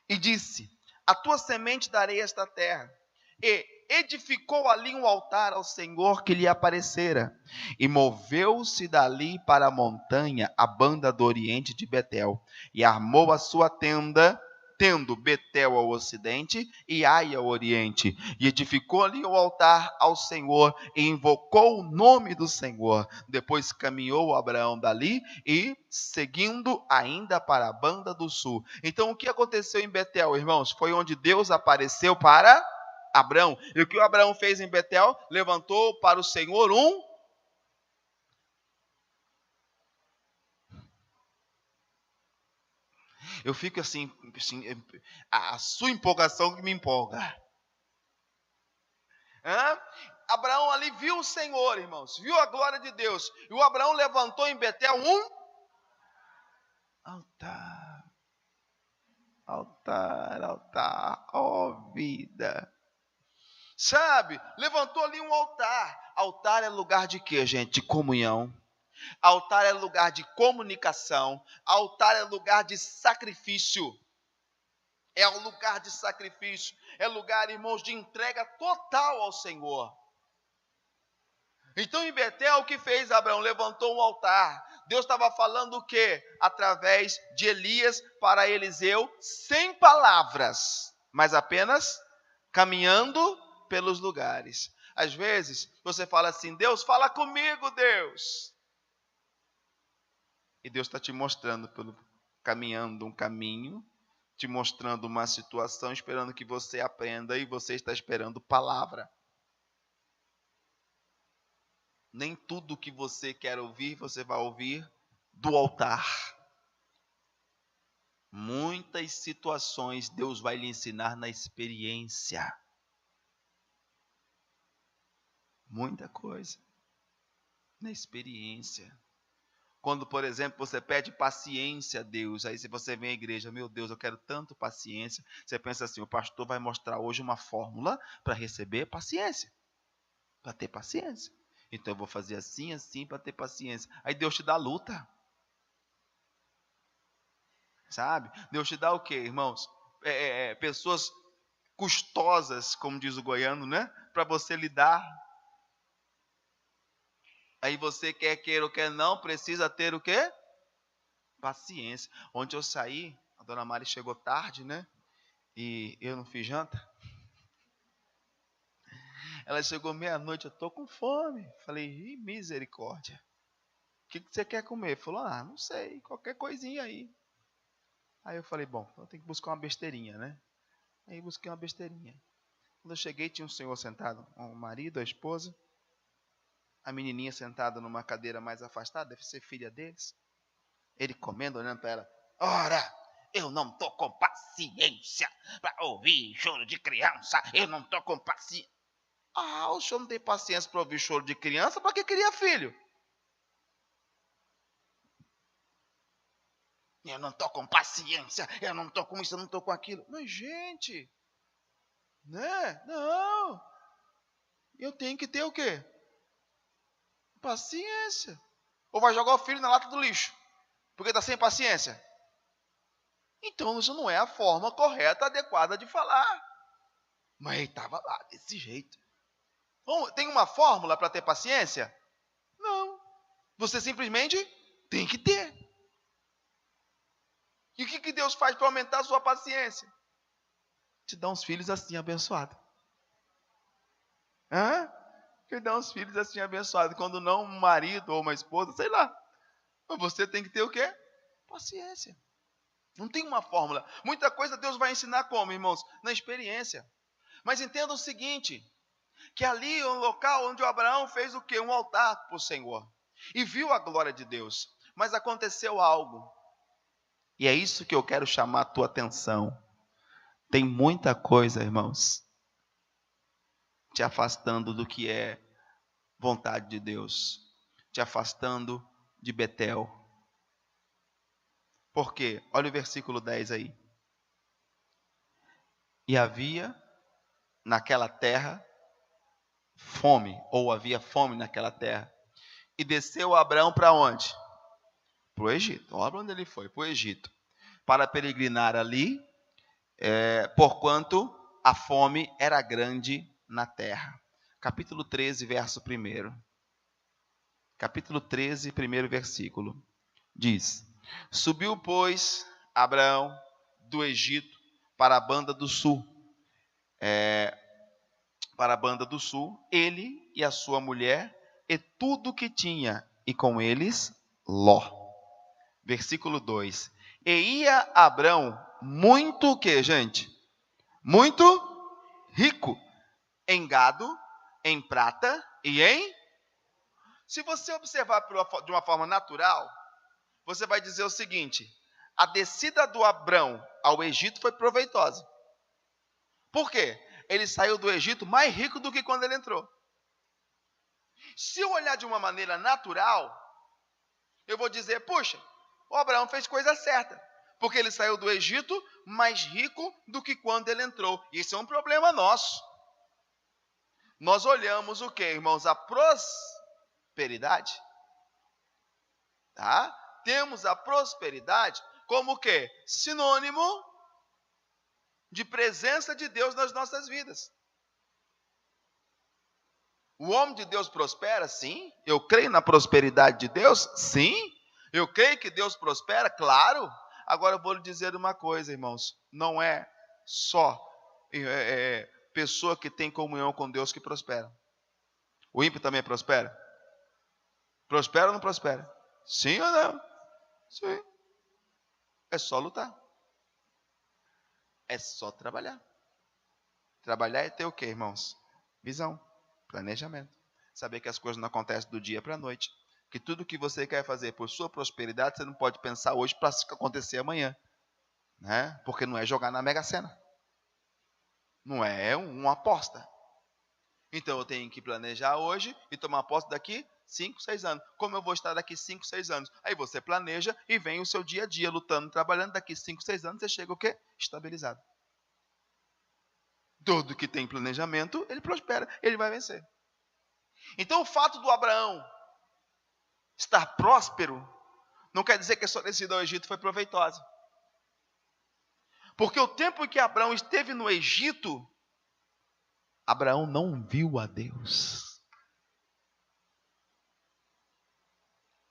e disse, a tua semente darei esta terra. E edificou ali um altar ao Senhor que lhe aparecera, e moveu-se dali para a montanha, a banda do oriente de Betel, e armou a sua tenda tendo Betel ao ocidente e Ai ao oriente. E edificou ali o altar ao Senhor e invocou o nome do Senhor. Depois caminhou Abraão dali e seguindo ainda para a banda do sul. Então o que aconteceu em Betel, irmãos? Foi onde Deus apareceu para Abraão. E o que o Abraão fez em Betel? Levantou para o Senhor Eu fico assim, a sua empolgação que me empolga. Abraão ali viu o Senhor, irmãos, viu a glória de Deus. E o Abraão levantou em Betel altar. Altar, ó vida. Sabe, levantou ali um altar. Altar é lugar de quê, gente? De comunhão. Altar é lugar de comunicação. Altar é lugar de sacrifício. É um lugar de sacrifício. É lugar, irmãos, de entrega total ao Senhor. Então em Betel o que fez Abraão? Levantou um altar. Deus estava falando o quê? Através de Elias para Eliseu, sem palavras, mas apenas caminhando pelos lugares. Às vezes você fala assim: Deus, fala comigo, Deus. E Deus está te mostrando, caminhando um caminho, te mostrando uma situação, esperando que você aprenda, e você está esperando palavra. Nem tudo que você quer ouvir, você vai ouvir do altar. Muitas situações Deus vai lhe ensinar na experiência. Muita coisa. Na experiência. Quando, por exemplo, você pede paciência a Deus, aí se você vem à igreja, meu Deus, eu quero tanto paciência. Você pensa assim, o pastor vai mostrar hoje uma fórmula para receber paciência. Para ter paciência. Então eu vou fazer assim, assim, para ter paciência. Aí Deus te dá luta. Sabe? Deus te dá o quê, irmãos? Pessoas custosas, como diz o goiano, né? Para você lidar. Aí você quer queira ou quer não, precisa ter o quê? Paciência. Ontem eu saí, a dona Mari chegou tarde, né? E eu não fiz janta. Ela chegou meia-noite, eu tô com fome. Falei, misericórdia. O que você quer comer? Falou, não sei, qualquer coisinha aí. Aí eu falei, bom, eu tenho que buscar uma besteirinha, né? Aí busquei uma besteirinha. Quando eu cheguei, tinha um senhor sentado, o marido, a esposa, a menininha sentada numa cadeira mais afastada, deve ser filha deles. Ele comendo, olhando para ela. Ora, eu não estou com paciência para ouvir choro de criança. Eu não estou com paciência. O senhor não tem paciência para ouvir choro de criança? Para que cria filho? Eu não estou com paciência. Eu não estou com isso, eu não estou com aquilo. Mas, gente, né? Não. Eu tenho que ter o quê? Paciência. Ou vai jogar o filho na lata do lixo, porque está sem paciência. Então isso não é a forma correta, adequada de falar. Mas ele estava lá, desse jeito. Bom, tem uma fórmula para ter paciência? Não. Você simplesmente tem que ter. E o que Deus faz para aumentar a sua paciência? Te dá uns filhos assim abençoados. Te dá uns filhos assim abençoados. Quando não um marido ou uma esposa, sei lá. Mas você tem que ter o quê? Paciência. Não tem uma fórmula. Muita coisa Deus vai ensinar como, irmãos? Na experiência. Mas entenda o seguinte, que ali é um local onde o Abraão fez o quê? Um altar para o Senhor. E viu a glória de Deus. Mas aconteceu algo. E é isso que eu quero chamar a tua atenção. Tem muita coisa, irmãos, te afastando do que é vontade de Deus. Te afastando de Betel. Por quê? Olha o versículo 10 aí. E havia naquela terra fome, ou havia fome naquela terra. E desceu Abraão para onde? Para o Egito. Olha onde ele foi, para o Egito. Para peregrinar ali, porquanto a fome era grande na terra. Capítulo 13, verso 1. Capítulo 13, primeiro versículo. Diz: Subiu, pois, Abraão do Egito para a banda do sul. Para a banda do sul, ele e a sua mulher e tudo o que tinha, e com eles Ló. Versículo 2. E ia Abrão muito o que, gente? Muito rico em gado, em prata e em... Se você observar de uma forma natural, você vai dizer o seguinte: a descida do Abrão ao Egito foi proveitosa. Por quê? Ele saiu do Egito mais rico do que quando ele entrou. Se eu olhar de uma maneira natural, eu vou dizer, puxa, o Abraão fez coisa certa, porque ele saiu do Egito mais rico do que quando ele entrou. E isso é um problema nosso. Nós olhamos o que, irmãos? A prosperidade. Tá? Temos a prosperidade como o quê? Sinônimo de presença de Deus nas nossas vidas. O homem de Deus prospera? Sim. Eu creio na prosperidade de Deus? Sim. Eu creio que Deus prospera? Claro. Agora eu vou lhe dizer uma coisa, irmãos. Não é só pessoa que tem comunhão com Deus que prospera. O ímpio também prospera? Prospera ou não prospera? Sim ou não? Sim. É só lutar. É só trabalhar. Trabalhar é ter o quê, irmãos? Visão, planejamento. Saber que as coisas não acontecem do dia para a noite. Que tudo que você quer fazer por sua prosperidade, você não pode pensar hoje para acontecer amanhã. Né? Porque não é jogar na Mega Sena. Não é uma aposta. Então eu tenho que planejar hoje e tomar posse daqui 5, 6 anos. Como eu vou estar daqui 5, 6 anos? Aí você planeja e vem o seu dia a dia lutando, trabalhando. Daqui 5, 6 anos você chega o quê? Estabilizado. Todo que tem planejamento, ele prospera, ele vai vencer. Então o fato do Abraão estar próspero não quer dizer que a sua descida ao Egito foi proveitosa. Porque o tempo em que Abraão esteve no Egito, Abraão não viu a Deus.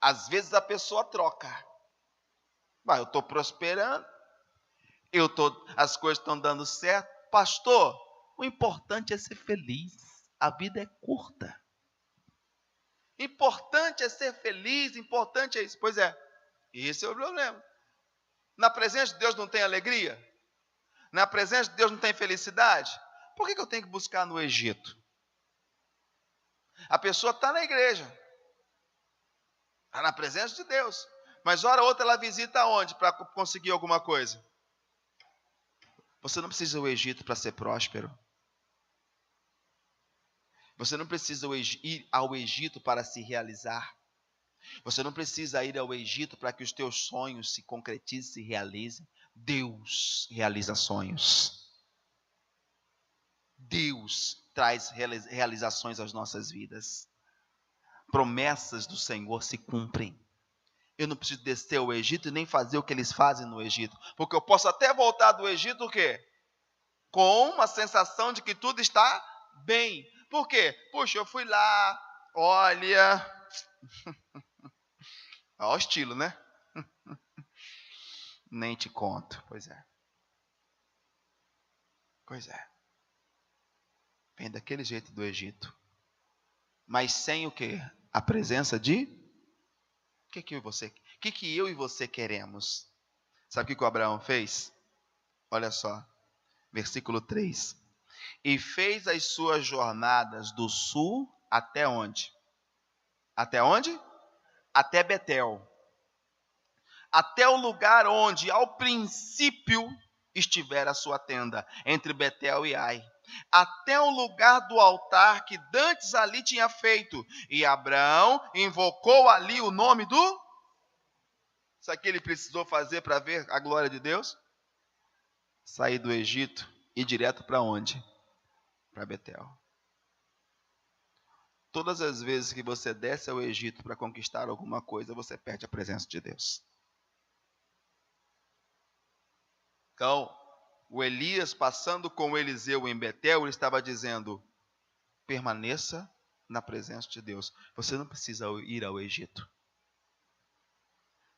Às vezes a pessoa troca. Eu estou prosperando, as coisas estão dando certo. Pastor, o importante é ser feliz. A vida é curta. Importante é ser feliz, importante é isso. Pois é, esse é o problema. Na presença de Deus não tem alegria? Na presença de Deus não tem felicidade? Por que eu tenho que buscar no Egito? A pessoa está na igreja, está na presença de Deus, mas hora ou outra ela visita onde para conseguir alguma coisa? Você não precisa ir ao Egito para ser próspero. Você não precisa ir ao Egito para se realizar. Você não precisa ir ao Egito para que os teus sonhos se concretizem, se realizem. Deus realiza sonhos. Deus traz realizações às nossas vidas. Promessas do Senhor se cumprem. Eu não preciso descer ao Egito e nem fazer o que eles fazem no Egito. Porque eu posso até voltar do Egito o quê? Com uma sensação de que tudo está bem. Por quê? Puxa, eu fui lá, olha... Olha o estilo, né? Nem te conto. Pois é. Pois é. Vem daquele jeito do Egito. Mas sem o quê? A presença de... O que eu e você queremos? Sabe o que o Abraão fez? Olha só. Versículo 3. E fez as suas jornadas do sul até onde? Até onde? Até Betel. Até o lugar onde, ao princípio, estivera a sua tenda, entre Betel e Ai. Até o lugar do altar que dantes ali tinha feito. E Abraão invocou ali o nome do... Sabe o que ele precisou fazer para ver a glória de Deus? Sair do Egito e ir direto para onde? Para Betel. Todas as vezes que você desce ao Egito para conquistar alguma coisa, você perde a presença de Deus. Então, o Elias passando com o Eliseu em Betel, ele estava dizendo, permaneça na presença de Deus. Você não precisa ir ao Egito.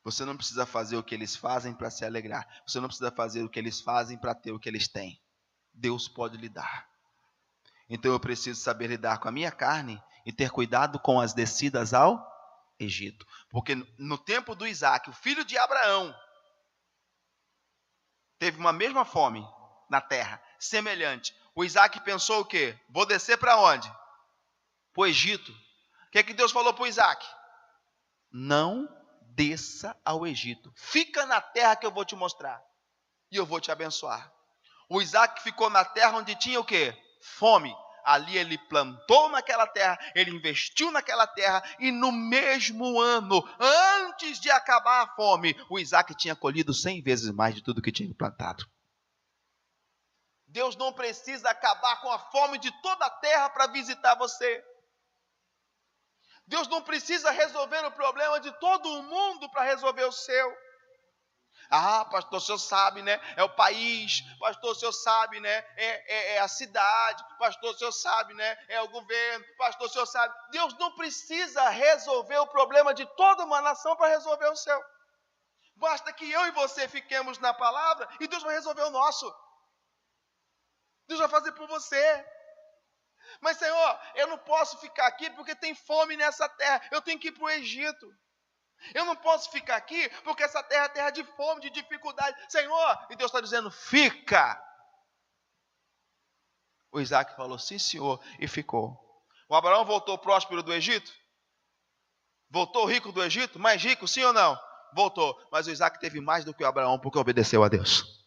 Você não precisa fazer o que eles fazem para se alegrar. Você não precisa fazer o que eles fazem para ter o que eles têm. Deus pode lhe dar. Então eu preciso saber lidar com a minha carne e ter cuidado com as descidas ao Egito. Porque no tempo do Isaac, o filho de Abraão, teve uma mesma fome na terra, semelhante. O Isaac pensou o quê? Vou descer para onde? Para o Egito. O que é que Deus falou para o Isaac? Não desça ao Egito. Fica na terra que eu vou te mostrar. E eu vou te abençoar. O Isaac ficou na terra onde tinha o quê? Fome. Ali ele plantou naquela terra, ele investiu naquela terra, e no mesmo ano, antes de acabar a fome, o Isaac tinha colhido 100 vezes mais de tudo que tinha plantado. Deus não precisa acabar com a fome de toda a terra para visitar você. Deus não precisa resolver o problema de todo o mundo para resolver o seu. Ah, pastor, o senhor sabe, né? É o país. Pastor, o senhor sabe, né? É a cidade. Pastor, o senhor sabe, né? É o governo. Pastor, o senhor sabe. Deus não precisa resolver o problema de toda uma nação para resolver o seu. Basta que eu e você fiquemos na palavra e Deus vai resolver o nosso. Deus vai fazer por você. Mas, Senhor, eu não posso ficar aqui porque tem fome nessa terra. Eu tenho que ir para o Egito. Eu não posso ficar aqui porque essa terra é terra de fome, de dificuldade. Senhor, e Deus está dizendo, fica. O Isaac falou, sim, senhor, e ficou. O Abraão voltou próspero do Egito? Voltou rico do Egito? Mais rico, sim ou não? Voltou. Mas o Isaac teve mais do que o Abraão porque obedeceu a Deus.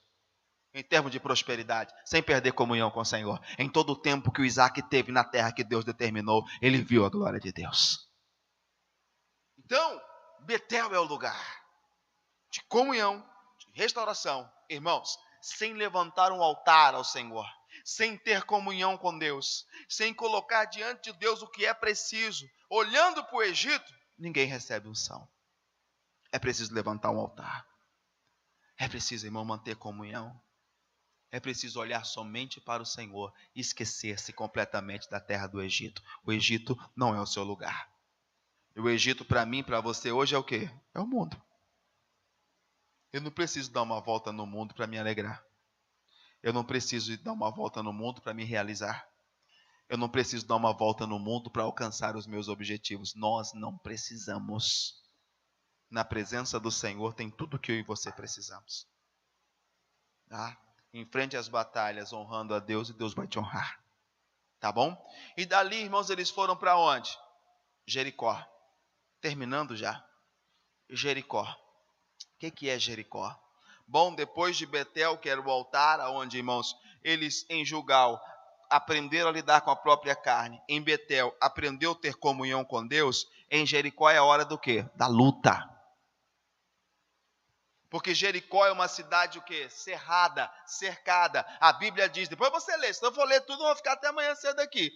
Em termos de prosperidade, sem perder comunhão com o Senhor. Em todo o tempo que o Isaac teve na terra que Deus determinou, ele viu a glória de Deus. Então, Betel é o lugar de comunhão, de restauração. Irmãos, sem levantar um altar ao Senhor, sem ter comunhão com Deus, sem colocar diante de Deus o que é preciso, olhando para o Egito, ninguém recebe unção. É preciso levantar um altar. É preciso, irmão, manter comunhão. É preciso olhar somente para o Senhor e esquecer-se completamente da terra do Egito. O Egito não é o seu lugar. E o Egito para mim, para você hoje é o quê? É o mundo. Eu não preciso dar uma volta no mundo para me alegrar. Eu não preciso dar uma volta no mundo para me realizar. Eu não preciso dar uma volta no mundo para alcançar os meus objetivos. Nós não precisamos. Na presença do Senhor tem tudo o que eu e você precisamos. Tá? Enfrente as batalhas honrando a Deus e Deus vai te honrar. Tá bom? E dali, irmãos, eles foram para onde? Jericó. Terminando já. Jericó. O que é Jericó? Bom, depois de Betel, que era o altar, onde, irmãos, eles em Gilgal aprenderam a lidar com a própria carne. Em Betel, aprendeu a ter comunhão com Deus. Em Jericó é a hora do quê? Da luta. Porque Jericó é uma cidade o quê? Cerrada, cercada. A Bíblia diz, depois você lê, se eu for ler tudo, eu vou ficar até amanhã cedo aqui.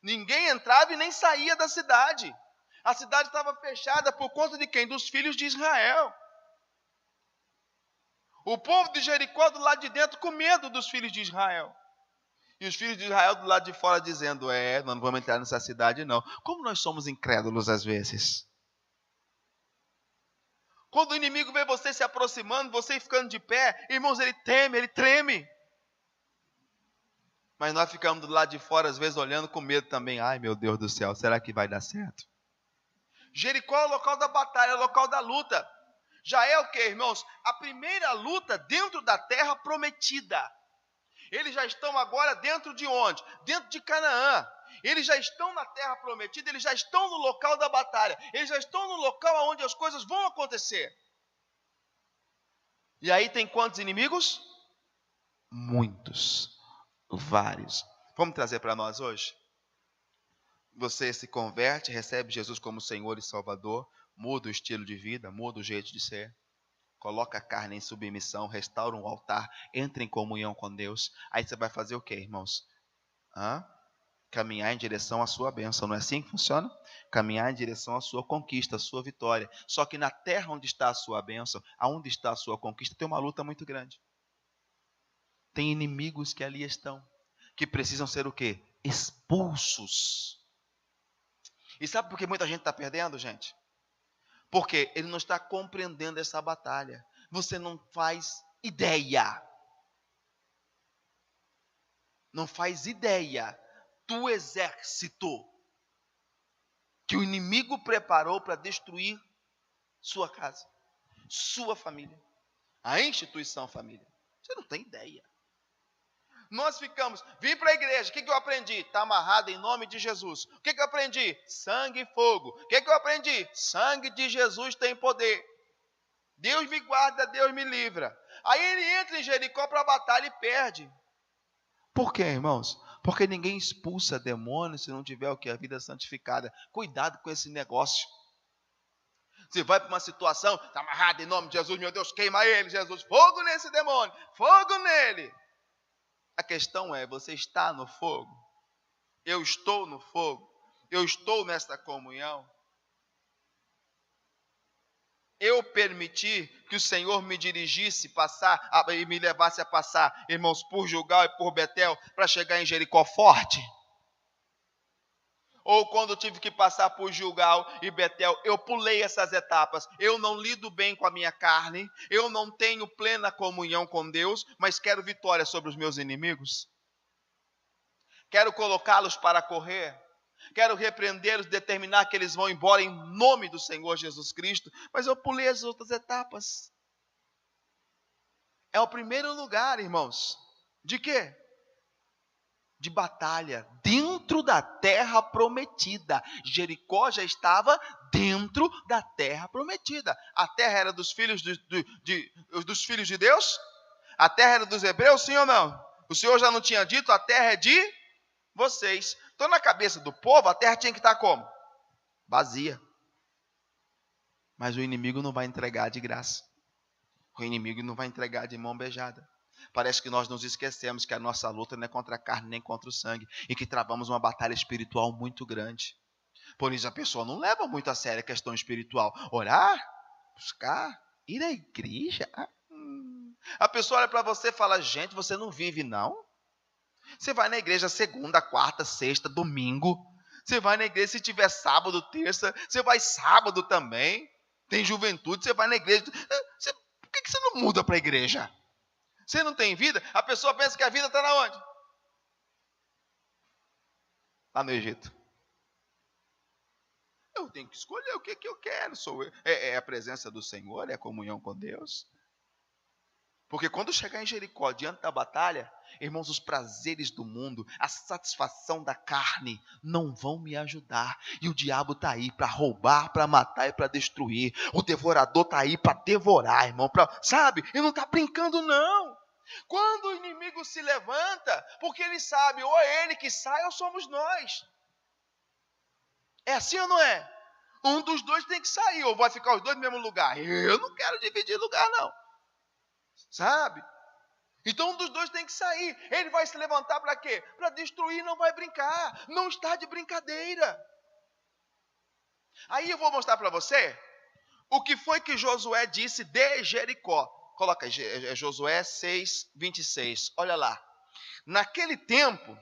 Ninguém entrava e nem saía da cidade. A cidade estava fechada por conta de quem? Dos filhos de Israel. O povo de Jericó do lado de dentro com medo dos filhos de Israel. E os filhos de Israel do lado de fora dizendo, nós não vamos entrar nessa cidade não. Como nós somos incrédulos às vezes. Quando o inimigo vê você se aproximando, você ficando de pé, irmãos, ele teme, ele treme. Mas nós ficamos do lado de fora, às vezes, olhando com medo também. Ai, meu Deus do céu, será que vai dar certo? Jericó é o local da batalha, é o local da luta. Já é o que, irmãos? A primeira luta dentro da terra prometida. Eles já estão agora dentro de onde? Dentro de Canaã. Eles já estão na terra prometida, eles já estão no local da batalha. Eles já estão no local onde as coisas vão acontecer. E aí tem quantos inimigos? Muitos. Vários. Vamos trazer para nós hoje? Você se converte, recebe Jesus como Senhor e Salvador, muda o estilo de vida, muda o jeito de ser. Coloca a carne em submissão, restaura um altar, entra em comunhão com Deus. Aí você vai fazer o quê, irmãos? Caminhar em direção à sua bênção. Não é assim que funciona? Caminhar em direção à sua conquista, à sua vitória. Só que na terra onde está a sua bênção, aonde está a sua conquista, tem uma luta muito grande. Tem inimigos que ali estão, que precisam ser o quê? Expulsos. E sabe por que muita gente está perdendo, gente? Porque ele não está compreendendo essa batalha. Você não faz ideia. Não faz ideia do exército que o inimigo preparou para destruir sua casa, sua família, a instituição família. Você não tem ideia. Nós ficamos, vim para a igreja, o que eu aprendi? Está amarrado em nome de Jesus. O que eu aprendi? Sangue e fogo. O que eu aprendi? Sangue de Jesus tem poder. Deus me guarda, Deus me livra. Aí ele entra em Jericó para a batalha e perde. Por quê, irmãos? Porque ninguém expulsa demônio se não tiver o que? A vida santificada. Cuidado com esse negócio. Você vai para uma situação, está amarrado em nome de Jesus, meu Deus, queima ele, Jesus, fogo nesse demônio, fogo nele. A questão é, você está no fogo? Eu estou no fogo? Eu estou nesta comunhão? Eu permiti que o Senhor me dirigisse e me levasse a passar, irmãos, por Gilgal e por Betel, para chegar em Jericó forte? Ou quando eu tive que passar por Gilgal e Betel, eu pulei essas etapas. Eu não lido bem com a minha carne, eu não tenho plena comunhão com Deus, mas quero vitória sobre os meus inimigos. Quero colocá-los para correr. Quero repreendê-los, determinar que eles vão embora em nome do Senhor Jesus Cristo. Mas eu pulei as outras etapas. É o primeiro lugar, irmãos. De quê? De batalha, dentro da terra prometida. Jericó já estava dentro da terra prometida. A terra era dos filhos dos filhos de Deus? A terra era dos hebreus, sim ou não? O Senhor já não tinha dito, a terra é de vocês. Então, na cabeça do povo, a terra tinha que estar como? Vazia. Mas o inimigo não vai entregar de graça. O inimigo não vai entregar de mão beijada. Parece que nós nos esquecemos que a nossa luta não é contra a carne nem contra o sangue, e que travamos uma batalha espiritual muito grande. Por isso a pessoa não leva muito a sério a questão espiritual. Orar, buscar, ir à igreja. A pessoa olha para você e fala, gente, você não vive não? Você vai na igreja segunda, quarta, sexta, domingo. Você vai na igreja se tiver sábado, terça. Você vai sábado também. Tem juventude, você vai na igreja. Por que você não muda para a igreja? Você não tem vida? A pessoa pensa que a vida está na onde? Lá no Egito. Eu tenho que escolher o que eu quero. É a presença do Senhor, é a comunhão com Deus. Porque quando chegar em Jericó, diante da batalha, irmãos, os prazeres do mundo, a satisfação da carne, não vão me ajudar. E o diabo está aí para roubar, para matar e para destruir. O devorador está aí para devorar, irmão. Sabe? Ele não está brincando, não. Quando o inimigo se levanta, porque ele sabe, ou é ele que sai, ou somos nós. É assim ou não é? Um dos dois tem que sair, ou vai ficar os dois no mesmo lugar. Eu não quero dividir lugar, não. Sabe? Então um dos dois tem que sair. Ele vai se levantar para quê? Para destruir, não vai brincar. Não está de brincadeira. Aí eu vou mostrar para você o que foi que Josué disse de Jericó. Coloca Josué 6:26. Olha lá. Naquele tempo,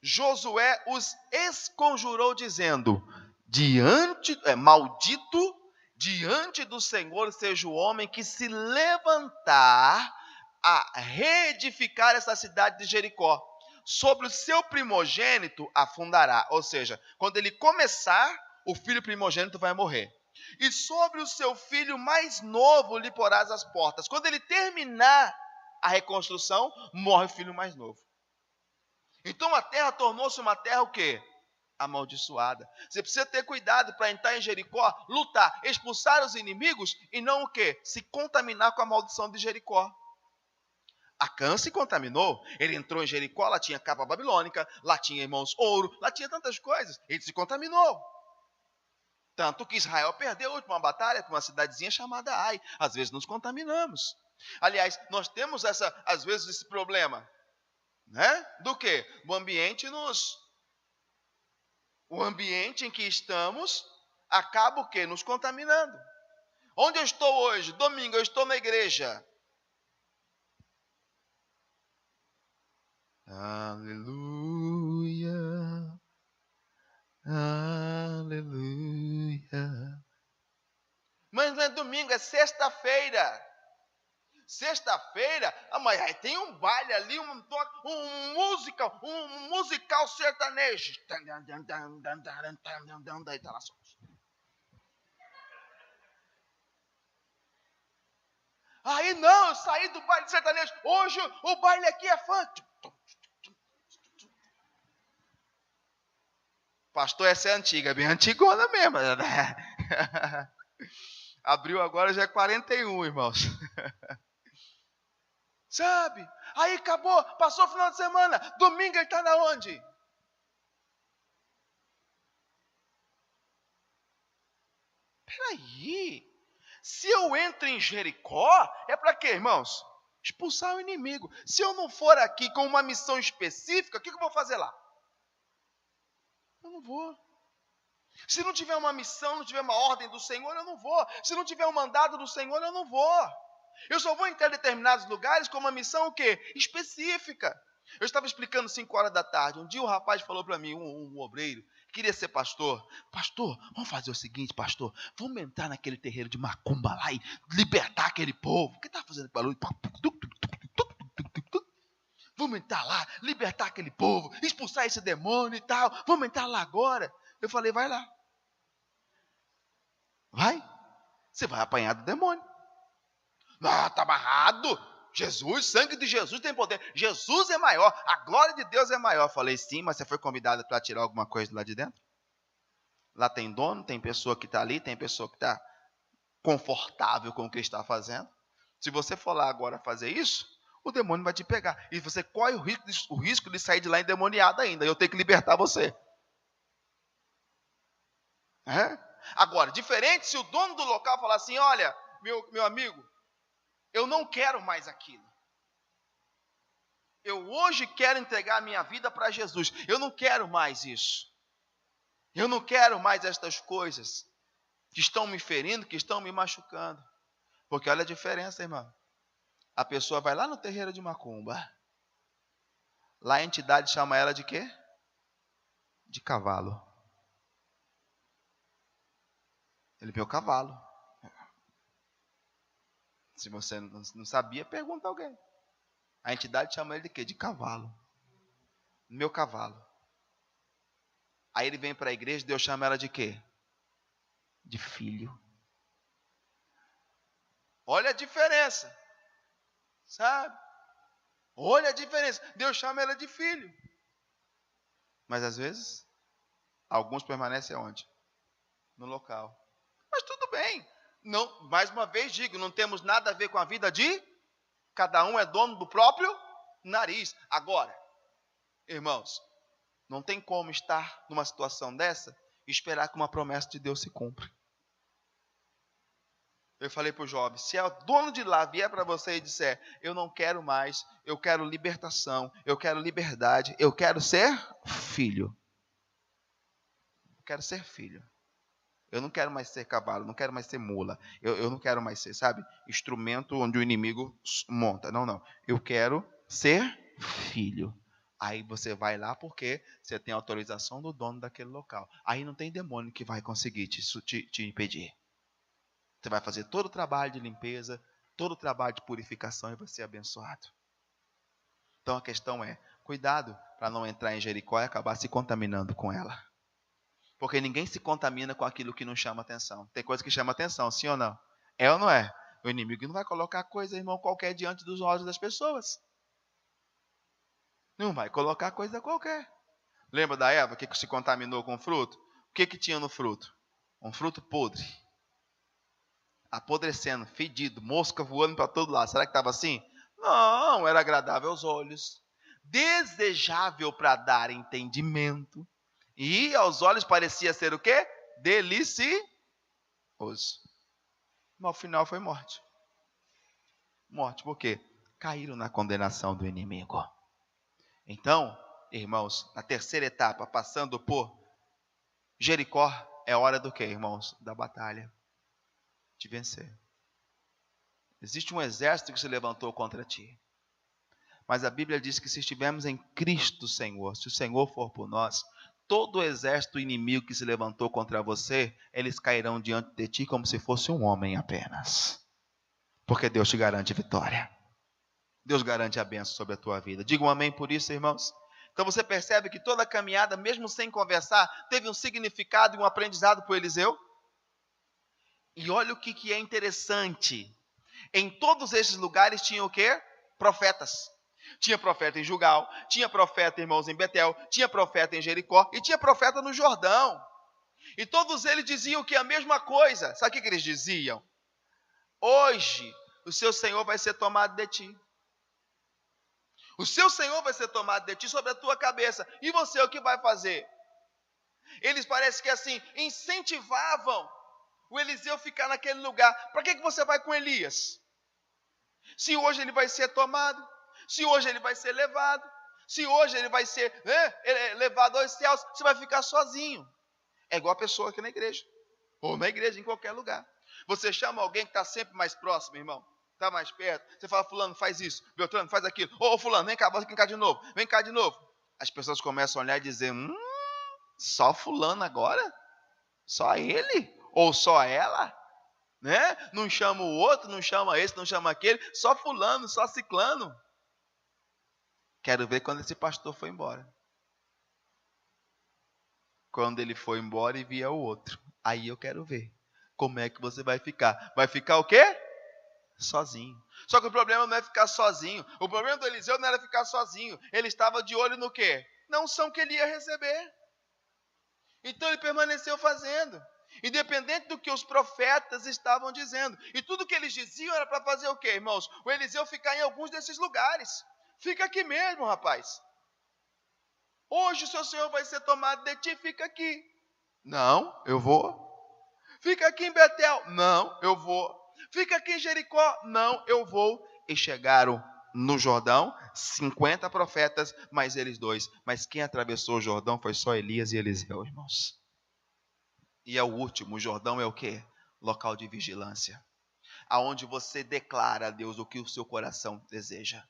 Josué os esconjurou dizendo: maldito diante do Senhor seja o homem que se levantar a reedificar essa cidade de Jericó. Sobre o seu primogênito afundará. Ou seja, quando ele começar, o filho primogênito vai morrer. E sobre o seu filho mais novo lhe porás as portas. Quando ele terminar a reconstrução, morre o filho mais novo. Então a terra tornou-se uma terra o quê? Amaldiçoada. Você precisa ter cuidado para entrar em Jericó, lutar, expulsar os inimigos e não o quê? Se contaminar com a maldição de Jericó. Acã se contaminou, ele entrou em Jericó, lá tinha capa babilônica, lá tinha, irmãos, ouro, lá tinha tantas coisas, ele se contaminou. Tanto que Israel perdeu a última batalha para uma cidadezinha chamada Ai. Às vezes nos contaminamos. Aliás, nós temos às vezes esse problema, né? Do quê? O ambiente em que estamos acaba o quê? Nos contaminando. Onde eu estou hoje? Domingo, eu estou na igreja. Aleluia, aleluia. sexta-feira. Sexta-feira, amanhã tem um baile ali, um musical sertanejo. Daí tá lá só. Aí não, eu saí do baile sertanejo. Hoje o baile aqui é funk. Pastor, essa é antiga, bem antigona mesmo. Abriu agora, já é 41, irmãos. Sabe? Aí acabou, passou o final de semana. Domingo ele está na onde? Peraí. Se eu entro em Jericó, é para quê, irmãos? Expulsar o inimigo. Se eu não for aqui com uma missão específica, o que eu vou fazer lá? Eu não vou. Se não tiver uma missão, não tiver uma ordem do Senhor, eu não vou. Se não tiver um mandado do Senhor, eu não vou. Eu só vou entrar em determinados lugares com uma missão o quê? Específica. Eu estava explicando 5 horas da tarde. Um dia um rapaz falou para mim, um obreiro, queria ser pastor. Pastor, vamos fazer o seguinte, pastor. Vamos entrar naquele terreiro de macumba lá e libertar aquele povo. O que está fazendo barulho? Vamos entrar lá, libertar aquele povo, expulsar esse demônio e tal. Vamos entrar lá agora. Eu falei, vai lá. Vai. Você vai apanhar do demônio. Não, está amarrado. Jesus, sangue de Jesus tem poder. Jesus é maior, a glória de Deus é maior. Eu falei, sim, mas você foi convidado para tirar alguma coisa lá de dentro? Lá tem dono, tem pessoa que está ali, tem pessoa que está confortável com o que está fazendo. Se você for lá agora fazer isso, o demônio vai te pegar. E você corre o risco de sair de lá endemoniado ainda. E eu tenho que libertar você. É? Agora, diferente se o dono do local falar assim, olha, meu amigo, eu não quero mais aquilo. Eu hoje quero entregar a minha vida para Jesus. Eu não quero mais isso. Eu não quero mais estas coisas que estão me ferindo, que estão me machucando. Porque olha a diferença, irmão. A pessoa vai lá no terreiro de macumba. Lá a entidade chama ela de quê? De cavalo. Ele vê o cavalo. Se você não sabia, pergunta a alguém. A entidade chama ele de quê? De cavalo. Meu cavalo. Aí ele vem para a igreja, Deus chama ela de quê? De filho. Olha a diferença. Sabe? Olha a diferença. Deus chama ela de filho. Mas às vezes, alguns permanecem onde? No local. Mas tudo bem. Não, mais uma vez digo, não temos nada a ver com a vida de cada um é dono do próprio nariz. Agora, irmãos, não tem como estar numa situação dessa e esperar que uma promessa de Deus se cumpra. Eu falei para o Job, se o dono de lá vier para você e disser, eu não quero mais, eu quero libertação, eu quero liberdade, eu quero ser filho. Eu quero ser filho. Eu não quero mais ser cavalo, não quero mais ser mula. Eu não quero mais ser, sabe, instrumento onde o inimigo monta. Não. Eu quero ser filho. Aí você vai lá porque você tem autorização do dono daquele local. Aí não tem demônio que vai conseguir te impedir. Você vai fazer todo o trabalho de limpeza, todo o trabalho de purificação e vai ser abençoado. Então a questão é, cuidado para não entrar em Jericó e acabar se contaminando com ela. Porque ninguém se contamina com aquilo que não chama atenção. Tem coisa que chama atenção, sim ou não? É ou não é? O inimigo não vai colocar coisa, irmão, qualquer diante dos olhos das pessoas. Não vai colocar coisa qualquer. Lembra da Eva que se contaminou com o fruto? O que tinha no fruto? Um fruto podre. Apodrecendo, fedido, mosca voando para todo lado. Será que estava assim? Não, era agradável aos olhos. Desejável para dar entendimento. E aos olhos parecia ser o quê? Delicioso. Mas ao final foi morte. Morte por quê? Caíram na condenação do inimigo. Então, irmãos, na terceira etapa, passando por Jericó, é hora do quê, irmãos? Da batalha. De vencer. Existe um exército que se levantou contra ti. Mas a Bíblia diz que se estivermos em Cristo, Senhor, se o Senhor for por nós, todo o exército inimigo que se levantou contra você, eles cairão diante de ti como se fosse um homem apenas. Porque Deus te garante vitória. Deus garante a bênção sobre a tua vida. Diga um amém por isso, irmãos. Então você percebe que toda a caminhada, mesmo sem conversar, teve um significado e um aprendizado para o Eliseu? E olha o que é interessante. Em todos esses lugares tinha o quê? Profetas. Tinha profeta em Gilgal, tinha profeta, irmãos, em Betel, tinha profeta em Jericó e tinha profeta no Jordão. E todos eles diziam que a mesma coisa. Sabe o que eles diziam? Hoje o seu Senhor vai ser tomado de ti. O seu Senhor vai ser tomado de ti sobre a tua cabeça. E você o que vai fazer? Eles parecem que assim incentivavam o Eliseu ficar naquele lugar. Para que você vai com Elias? Se hoje ele vai ser tomado, se hoje ele vai ser levado, se hoje ele vai ser levado aos céus, você vai ficar sozinho. É igual a pessoa aqui na igreja, ou na igreja, em qualquer lugar. Você chama alguém que está sempre mais próximo, irmão, está mais perto. Você fala, fulano, faz isso, Beltrano, faz aquilo. Ô, fulano, vem cá de novo, vem cá de novo. As pessoas começam a olhar e dizer, só fulano agora? Só ele? Ou só ela? Né? Não chama o outro, não chama esse, não chama aquele, só fulano, só ciclano. Quero ver quando esse pastor foi embora. Quando ele foi embora e via o outro. Aí eu quero ver como é que você vai ficar. Vai ficar o quê? Sozinho. Só que o problema não é ficar sozinho. O problema do Eliseu não era ficar sozinho. Ele estava de olho no quê? Na unção que ele ia receber. Então ele permaneceu fazendo. Independente do que os profetas estavam dizendo. E tudo que eles diziam era para fazer o quê, irmãos? O Eliseu ficar em alguns desses lugares. Fica aqui mesmo, rapaz. Hoje o seu Senhor vai ser tomado de ti, fica aqui. Não, eu vou. Fica aqui em Betel. Não, eu vou. Fica aqui em Jericó. Não, eu vou. E chegaram no Jordão, 50 profetas, mais eles dois. Mas quem atravessou o Jordão foi só Elias e Eliseu, irmãos. E é o último, o Jordão é o quê? Local de vigilância. Aonde você declara a Deus o que o seu coração deseja.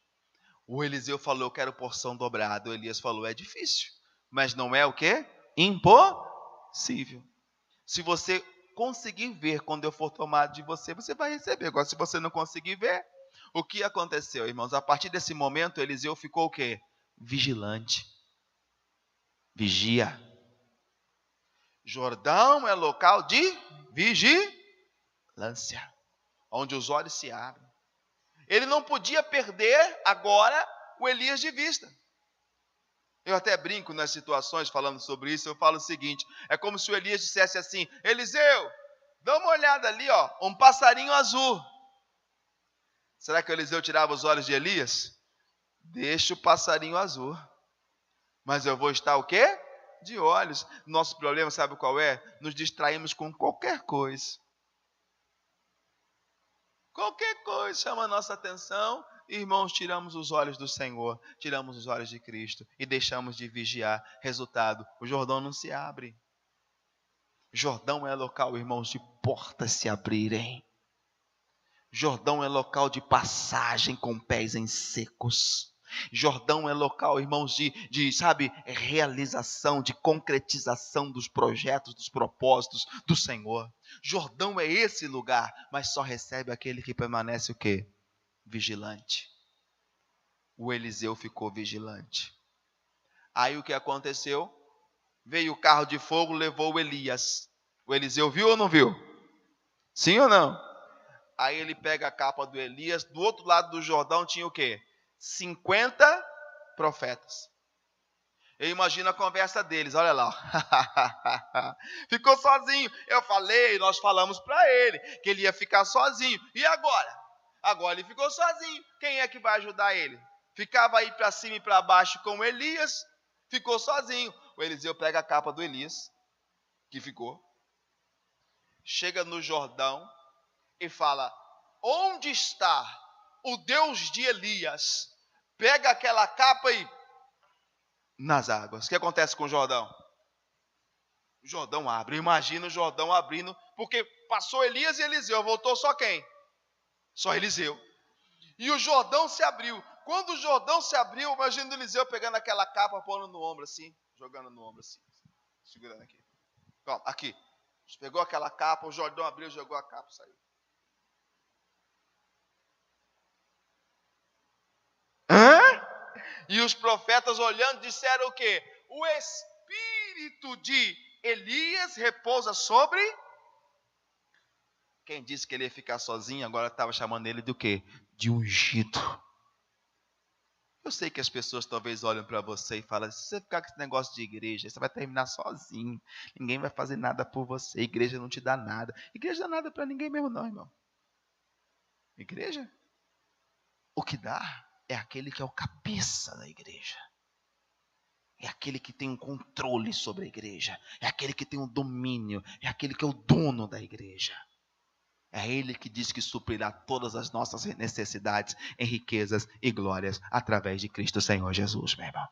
O Eliseu falou, eu quero porção dobrada. O Elias falou, é difícil. Mas não é o quê? Impossível. Se você conseguir ver quando eu for tomado de você, você vai receber. Agora, se você não conseguir ver, o que aconteceu, irmãos? A partir desse momento, Eliseu ficou o quê? Vigilante. Vigia. Jordão é local de vigilância. Onde os olhos se abrem. Ele não podia perder agora o Elias de vista. Eu até brinco nas situações falando sobre isso, eu falo o seguinte, é como se o Elias dissesse assim, Eliseu, dá uma olhada ali, ó, um passarinho azul. Será que o Eliseu tirava os olhos de Elias? Deixa o passarinho azul. Mas eu vou estar o quê? De olhos. Nosso problema, sabe qual é? Nos distraímos com qualquer coisa. Qualquer coisa chama a nossa atenção, irmãos, tiramos os olhos do Senhor, tiramos os olhos de Cristo e deixamos de vigiar. Resultado, o Jordão não se abre. Jordão é local, irmãos, de portas se abrirem. Jordão é local de passagem com pés em secos. Jordão é local, irmãos, de realização, de concretização dos projetos, dos propósitos do Senhor. Jordão é esse lugar, mas só recebe aquele que permanece o quê? Vigilante. O Eliseu ficou vigilante. Aí o que aconteceu? Veio o carro de fogo, levou o Elias. O Eliseu viu ou não viu? Sim ou não? Aí ele pega a capa do Elias, do outro lado do Jordão tinha o quê? 50 profetas. Eu imagino a conversa deles, olha lá. Ficou sozinho. Nós falamos para ele que ele ia ficar sozinho. E agora? Agora ele ficou sozinho. Quem é que vai ajudar ele? Ficava aí para cima e para baixo com Elias, ficou sozinho. O Eliseu pega a capa do Elias, que ficou, chega no Jordão e fala, onde está o Deus de Elias? Pega aquela capa e nas águas. O que acontece com o Jordão? O Jordão abre. Imagina o Jordão abrindo, porque passou Elias e Eliseu, voltou só quem? Só Eliseu. E o Jordão se abriu. Quando o Jordão se abriu, imagina o Eliseu pegando aquela capa, pondo no ombro assim, jogando no ombro assim. Segurando aqui. Pronto, aqui. Pegou aquela capa, o Jordão abriu, jogou a capa e saiu. Hã? E os profetas olhando disseram o quê? O espírito de Elias repousa sobre... Quem disse que ele ia ficar sozinho, agora estava chamando ele do quê? De ungido. Eu sei que as pessoas talvez olham para você e falam, se você ficar com esse negócio de igreja, você vai terminar sozinho. Ninguém vai fazer nada por você. Igreja não te dá nada. Igreja não dá nada para ninguém mesmo não, irmão. Igreja? O que dá é aquele que é o cabeça da igreja. É aquele que tem um controle sobre a igreja. É aquele que tem um domínio. É aquele que é o dono da igreja. É Ele que diz que suprirá todas as nossas necessidades em riquezas e glórias através de Cristo Senhor Jesus, meu irmão.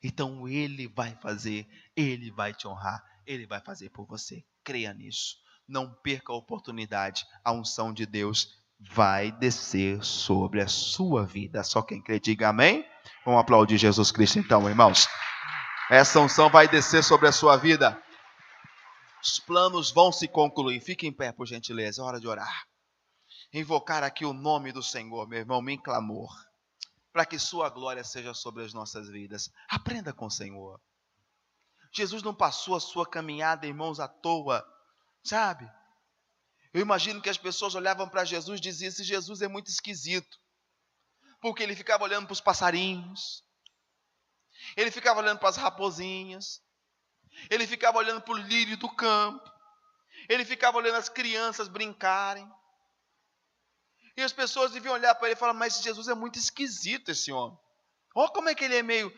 Então Ele vai fazer, Ele vai te honrar, Ele vai fazer por você. Creia nisso. Não perca a oportunidade. A unção de Deus vai descer sobre a sua vida. Só quem crê, diga amém. Vamos aplaudir Jesus Cristo então, irmãos. Essa unção vai descer sobre a sua vida. Os planos vão se concluir. Fique em pé, por gentileza. É hora de orar. Invocar aqui o nome do Senhor, meu irmão, em clamor. Para que sua glória seja sobre as nossas vidas. Aprenda com o Senhor. Jesus não passou a sua caminhada, irmãos, à toa. Sabe? Eu imagino que as pessoas olhavam para Jesus e diziam, esse Jesus é muito esquisito. Porque ele ficava olhando para os passarinhos. Ele ficava olhando para as raposinhas. Ele ficava olhando para o lírio do campo. Ele ficava olhando as crianças brincarem. E as pessoas deviam olhar para ele e falar, mas esse Jesus é muito esquisito, esse homem. Olha como é que ele é meio,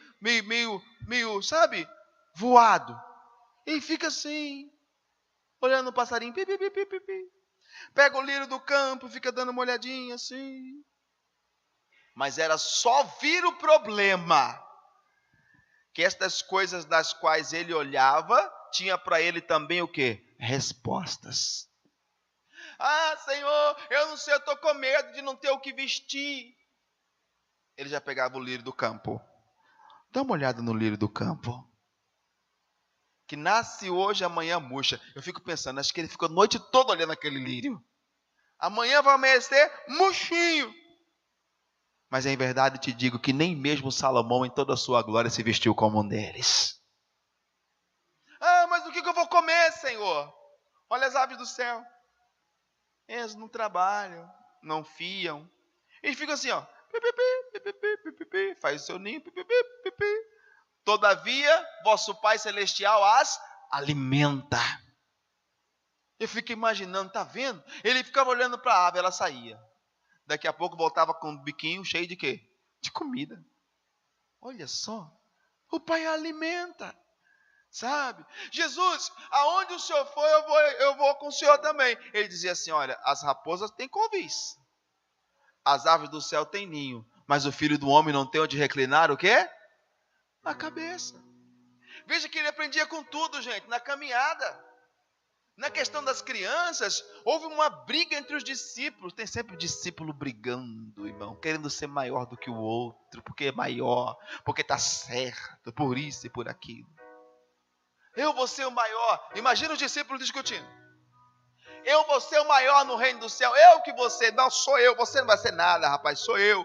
sabe, voado. Ele fica assim, olhando o passarinho. Pi, pi, pi, pi, pi, pi. Pega o lírio do campo, fica dando uma olhadinha assim. Mas era só vir o problema. Que estas coisas das quais ele olhava, tinha para ele também o quê? Respostas. Ah, Senhor, eu não sei, eu estou com medo de não ter o que vestir. Ele já pegava o lírio do campo. Dá uma olhada no lírio do campo. Que nasce hoje, amanhã murcha. Eu fico pensando, acho que ele ficou a noite toda olhando aquele lírio. Amanhã vai amanhecer murchinho. Mas em verdade te digo que nem mesmo Salomão em toda a sua glória se vestiu como um deles. Ah, mas o que eu vou comer, Senhor? Olha as aves do céu. Eles não trabalham, não fiam. Eles ficam assim, ó. Faz o seu ninho. Todavia, vosso Pai Celestial as alimenta. Eu fico imaginando, tá vendo? Ele ficava olhando para a ave, ela saía. Daqui a pouco voltava com um biquinho cheio de quê? De comida. Olha só. O Pai alimenta. Sabe? Jesus, aonde o Senhor for, eu vou com o Senhor também. Ele dizia assim, olha, as raposas têm covis. As aves do céu têm ninho. Mas o Filho do Homem não tem onde reclinar o quê? A cabeça. Veja que ele aprendia com tudo, gente, na caminhada. Na questão das crianças, houve uma briga entre os discípulos. Tem sempre discípulo brigando, irmão, querendo ser maior do que o outro, porque é maior, porque está certo, por isso e por aquilo. Eu vou ser o maior. Imagina os discípulos discutindo. Eu vou ser o maior no reino do céu. Eu que você, não sou eu. Você não vai ser nada, rapaz, sou eu.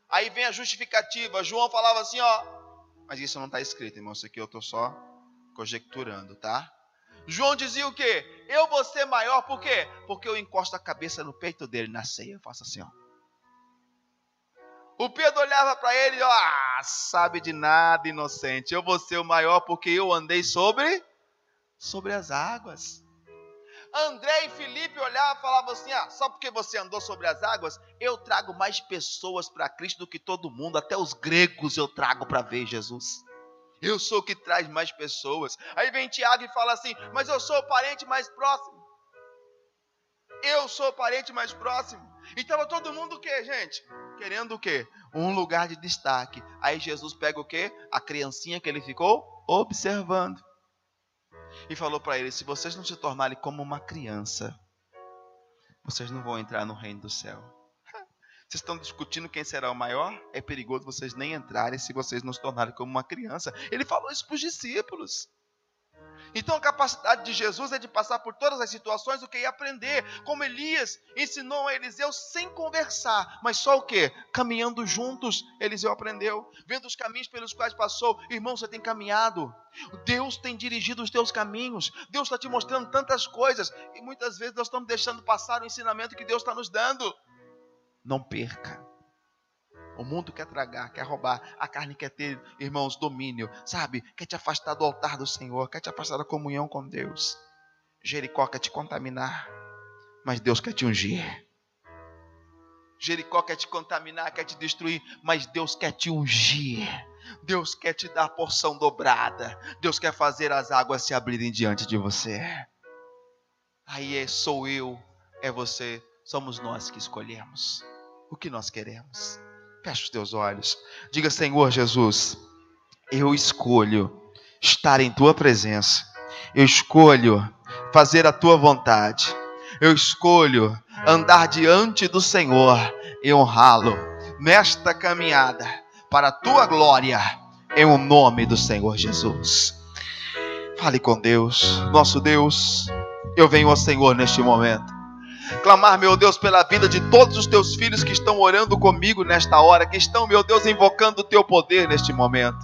Aí vem a justificativa. João falava assim, ó. Mas isso não está escrito, irmão. Isso aqui eu estou só conjecturando, tá? João dizia o quê? Eu vou ser maior, por quê? Porque eu encosto a cabeça no peito dele na ceia. Eu faço assim, ó. O Pedro olhava para ele, ó, sabe de nada, inocente. Eu vou ser o maior porque eu andei sobre as águas. André e Filipe olhavam e falavam assim, só porque você andou sobre as águas, eu trago mais pessoas para Cristo do que todo mundo. Até os gregos eu trago para ver Jesus. Eu sou o que traz mais pessoas. Aí vem Tiago e fala assim, mas eu sou o parente mais próximo. Eu sou o parente mais próximo. E estava todo mundo o quê, gente? Querendo o quê? Um lugar de destaque. Aí Jesus pega o quê? A criancinha que ele ficou observando. E falou para ele, se vocês não se tornarem como uma criança, vocês não vão entrar no reino do céu. Vocês estão discutindo quem será o maior? É perigoso vocês nem entrarem se vocês não se tornarem como uma criança. Ele falou isso para os discípulos. Então a capacidade de Jesus é de passar por todas as situações o que? Aprender, como Elias ensinou a Eliseu sem conversar, mas só o que? Caminhando juntos, Eliseu aprendeu, vendo os caminhos pelos quais passou. Irmão, você tem caminhado, Deus tem dirigido os teus caminhos, Deus está te mostrando tantas coisas, e muitas vezes nós estamos deixando passar o ensinamento que Deus está nos dando. Não perca. O mundo quer tragar, quer roubar, a carne quer ter, irmãos, domínio, sabe? Quer te afastar do altar do Senhor, quer te afastar da comunhão com Deus. Jericó quer te contaminar, mas Deus quer te ungir. Jericó quer te contaminar, quer te destruir, mas Deus quer te ungir. Deus quer te dar a porção dobrada. Deus quer fazer as águas se abrirem diante de você. Aí sou eu, é você, somos nós que escolhemos o que nós queremos. Feche os teus olhos. Diga: Senhor Jesus, eu escolho estar em tua presença. Eu escolho fazer a tua vontade. Eu escolho andar diante do Senhor e honrá-lo nesta caminhada para a tua glória, em o nome do Senhor Jesus. Fale com Deus. Nosso Deus, eu venho ao Senhor neste momento clamar, meu Deus, pela vida de todos os teus filhos que estão orando comigo nesta hora, que estão, meu Deus, invocando o teu poder neste momento.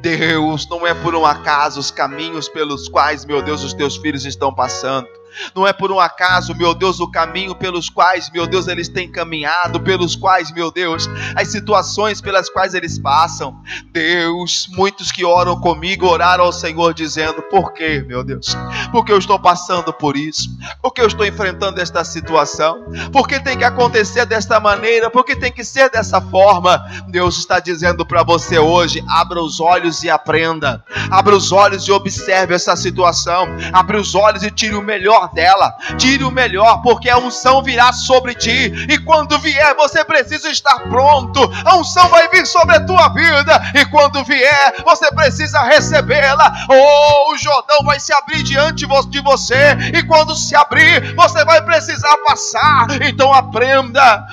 Deus, não é por um acaso os caminhos pelos quais, meu Deus, os teus filhos estão passando. Não é por um acaso, meu Deus, o caminho pelos quais, meu Deus, eles têm caminhado, pelos quais, meu Deus, as situações pelas quais eles passam. Deus, muitos que oram comigo, oraram ao Senhor dizendo: por quê, meu Deus? Porque eu estou passando por isso? Porque eu estou enfrentando esta situação? Porque tem que acontecer desta maneira? Porque tem que ser dessa forma? Deus está dizendo para você hoje: abra os olhos e aprenda. Abra os olhos e observe essa situação. Abra os olhos e tire o melhor dela, tire o melhor, porque a unção virá sobre ti, e quando vier você precisa estar pronto. A unção vai vir sobre a tua vida, e quando vier você precisa recebê-la. O Jordão vai se abrir diante de você, e quando se abrir você vai precisar passar. Então aprenda,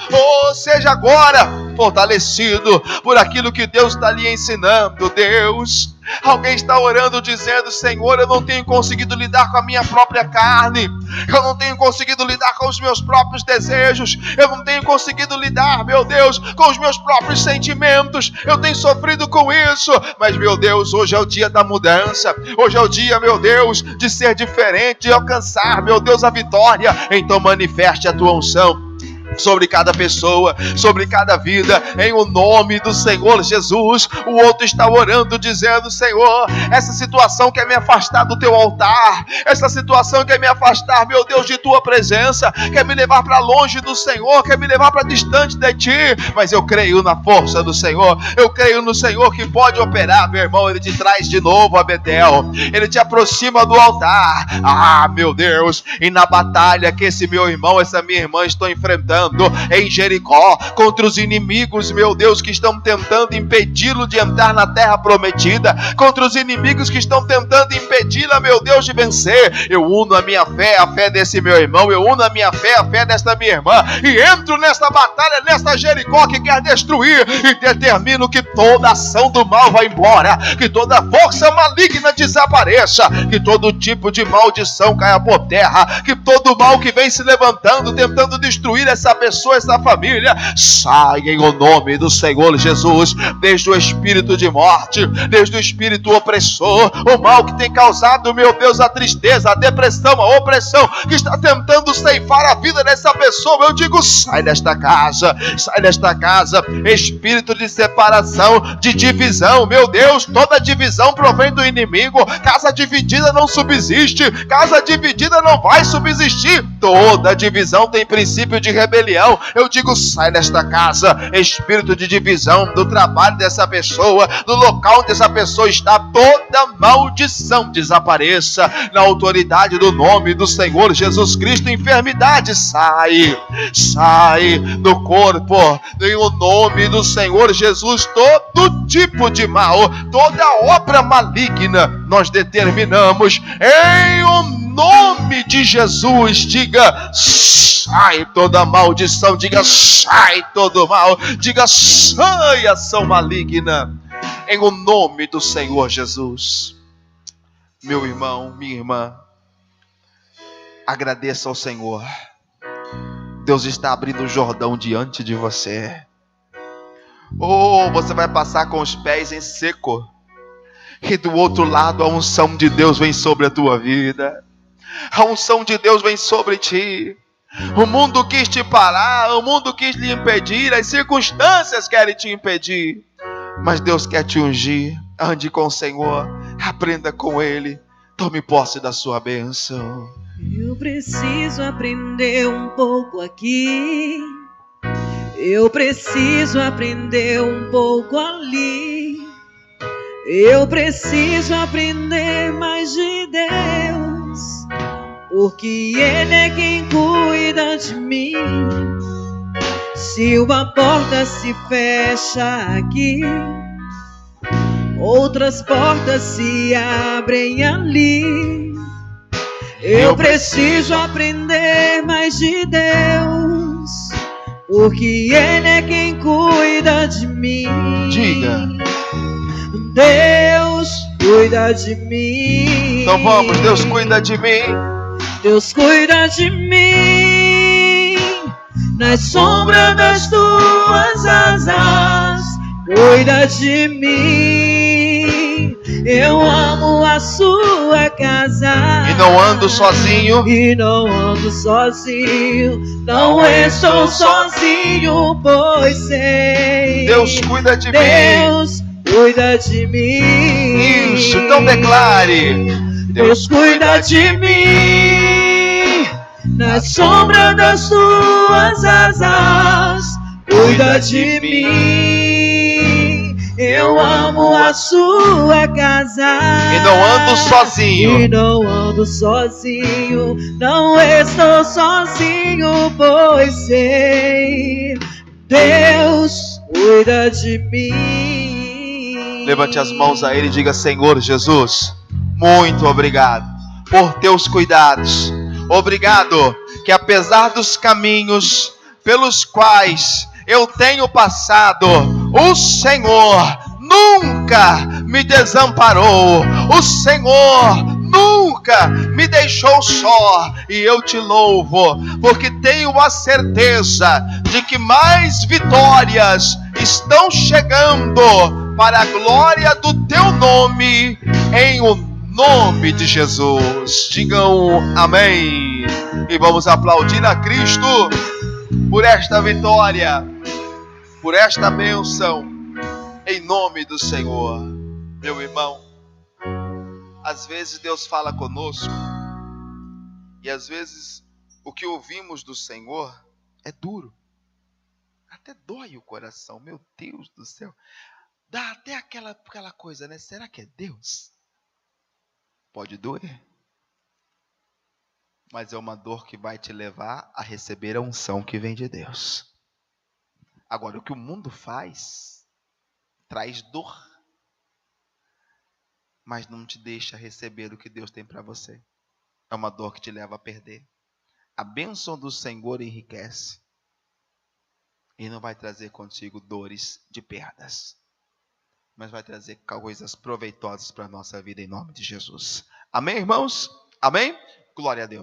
seja agora fortalecido por aquilo que Deus está lhe ensinando. Deus, alguém está orando dizendo: Senhor, eu não tenho conseguido lidar com a minha própria carne, eu não tenho conseguido lidar com os meus próprios desejos, eu não tenho conseguido lidar, meu Deus, com os meus próprios sentimentos, eu tenho sofrido com isso, mas, meu Deus, hoje é o dia da mudança, hoje é o dia, meu Deus, de ser diferente, de alcançar, meu Deus, a vitória. Então manifeste a tua unção sobre cada pessoa, sobre cada vida, em o nome do Senhor Jesus. O outro está orando dizendo: Senhor, essa situação quer me afastar do teu altar, essa situação quer me afastar, meu Deus, de tua presença, quer me levar para longe do Senhor, quer me levar para distante de ti, mas eu creio na força do Senhor, eu creio no Senhor que pode operar, meu irmão. Ele te traz de novo a Betel, ele te aproxima do altar, meu Deus, e na batalha que esse meu irmão, essa minha irmã estão enfrentando em Jericó, contra os inimigos, meu Deus, que estão tentando impedi-lo de entrar na terra prometida, contra os inimigos que estão tentando impedi-la, meu Deus, de vencer, eu uno a minha fé, a fé desse meu irmão, eu uno a minha fé, a fé desta minha irmã, e entro nesta batalha, nesta Jericó que quer destruir, e determino que toda ação do mal vá embora, que toda força maligna desapareça, que todo tipo de maldição caia por terra, que todo mal que vem se levantando, tentando destruir essa pessoa, essa família, sai em o nome do Senhor Jesus, desde o espírito de morte, desde o espírito opressor, o mal que tem causado, meu Deus, a tristeza, a depressão, a opressão, que está tentando ceifar a vida dessa pessoa, eu digo: sai desta casa, espírito de separação, de divisão, meu Deus, toda divisão provém do inimigo, casa dividida não subsiste, casa dividida não vai subsistir, toda divisão tem princípio de rebelião. Eu digo: sai desta casa, espírito de divisão, do trabalho dessa pessoa, do local onde essa pessoa está, toda maldição desapareça, na autoridade do nome do Senhor Jesus Cristo. Enfermidade, sai do corpo, em o nome do Senhor Jesus. Todo tipo de mal, toda obra maligna, nós determinamos em o nome de Jesus. Diga: sai toda maldição, diga: sai todo mal, diga: sai ação maligna, em o nome do Senhor Jesus. Meu irmão, minha irmã, agradeça ao Senhor. Deus está abrindo o Jordão diante de você. Oh, você vai passar com os pés em seco. E do outro lado a unção de Deus vem sobre a tua vida. A unção de Deus vem sobre ti. O mundo quis te parar, o mundo quis lhe impedir, as circunstâncias querem te impedir. Mas Deus quer te ungir. Ande com o Senhor, aprenda com Ele, tome posse da sua bênção. Eu preciso aprender um pouco aqui, eu preciso aprender um pouco ali, eu preciso aprender mais de Deus, porque Ele é quem cuida de mim. Se uma porta se fecha aqui, outras portas se abrem ali. Eu preciso aprender mais de Deus, porque Ele é quem cuida de mim. Diga. Deus cuida de mim. Então vamos, Deus cuida de mim. Deus cuida de mim. Na sombra das tuas asas, cuida de mim. Eu amo a sua casa. E não ando sozinho. E não ando sozinho. Não estou sozinho, pois sei. Deus cuida de mim. Deus cuida de mim. Isso, então declare. Deus cuida de mim. Na sombra das tuas asas, cuida de mim. Eu amo a sua casa. E não ando sozinho. E não ando sozinho. Não estou sozinho, pois sei. Deus cuida de mim. Levante as mãos a Ele e diga: Senhor Jesus, muito obrigado por teus cuidados. Obrigado que apesar dos caminhos pelos quais eu tenho passado, o Senhor nunca me desamparou. O Senhor nunca me deixou só. E eu te louvo, porque tenho a certeza de que mais vitórias estão chegando para a glória do teu nome, em o nome de Jesus. Digam amém. E vamos aplaudir a Cristo por esta vitória, por esta bênção, em nome do Senhor. Meu irmão, às vezes Deus fala conosco, e às vezes o que ouvimos do Senhor é duro. Até dói o coração, meu Deus do céu. Dá até aquela coisa, né? Será que é Deus? Pode doer. Mas é uma dor que vai te levar a receber a unção que vem de Deus. Agora, o que o mundo faz traz dor, mas não te deixa receber o que Deus tem para você. É uma dor que te leva a perder. A bênção do Senhor enriquece e não vai trazer contigo dores de perdas, mas vai trazer coisas proveitosas para a nossa vida, em nome de Jesus. Amém, irmãos? Amém? Glória a Deus.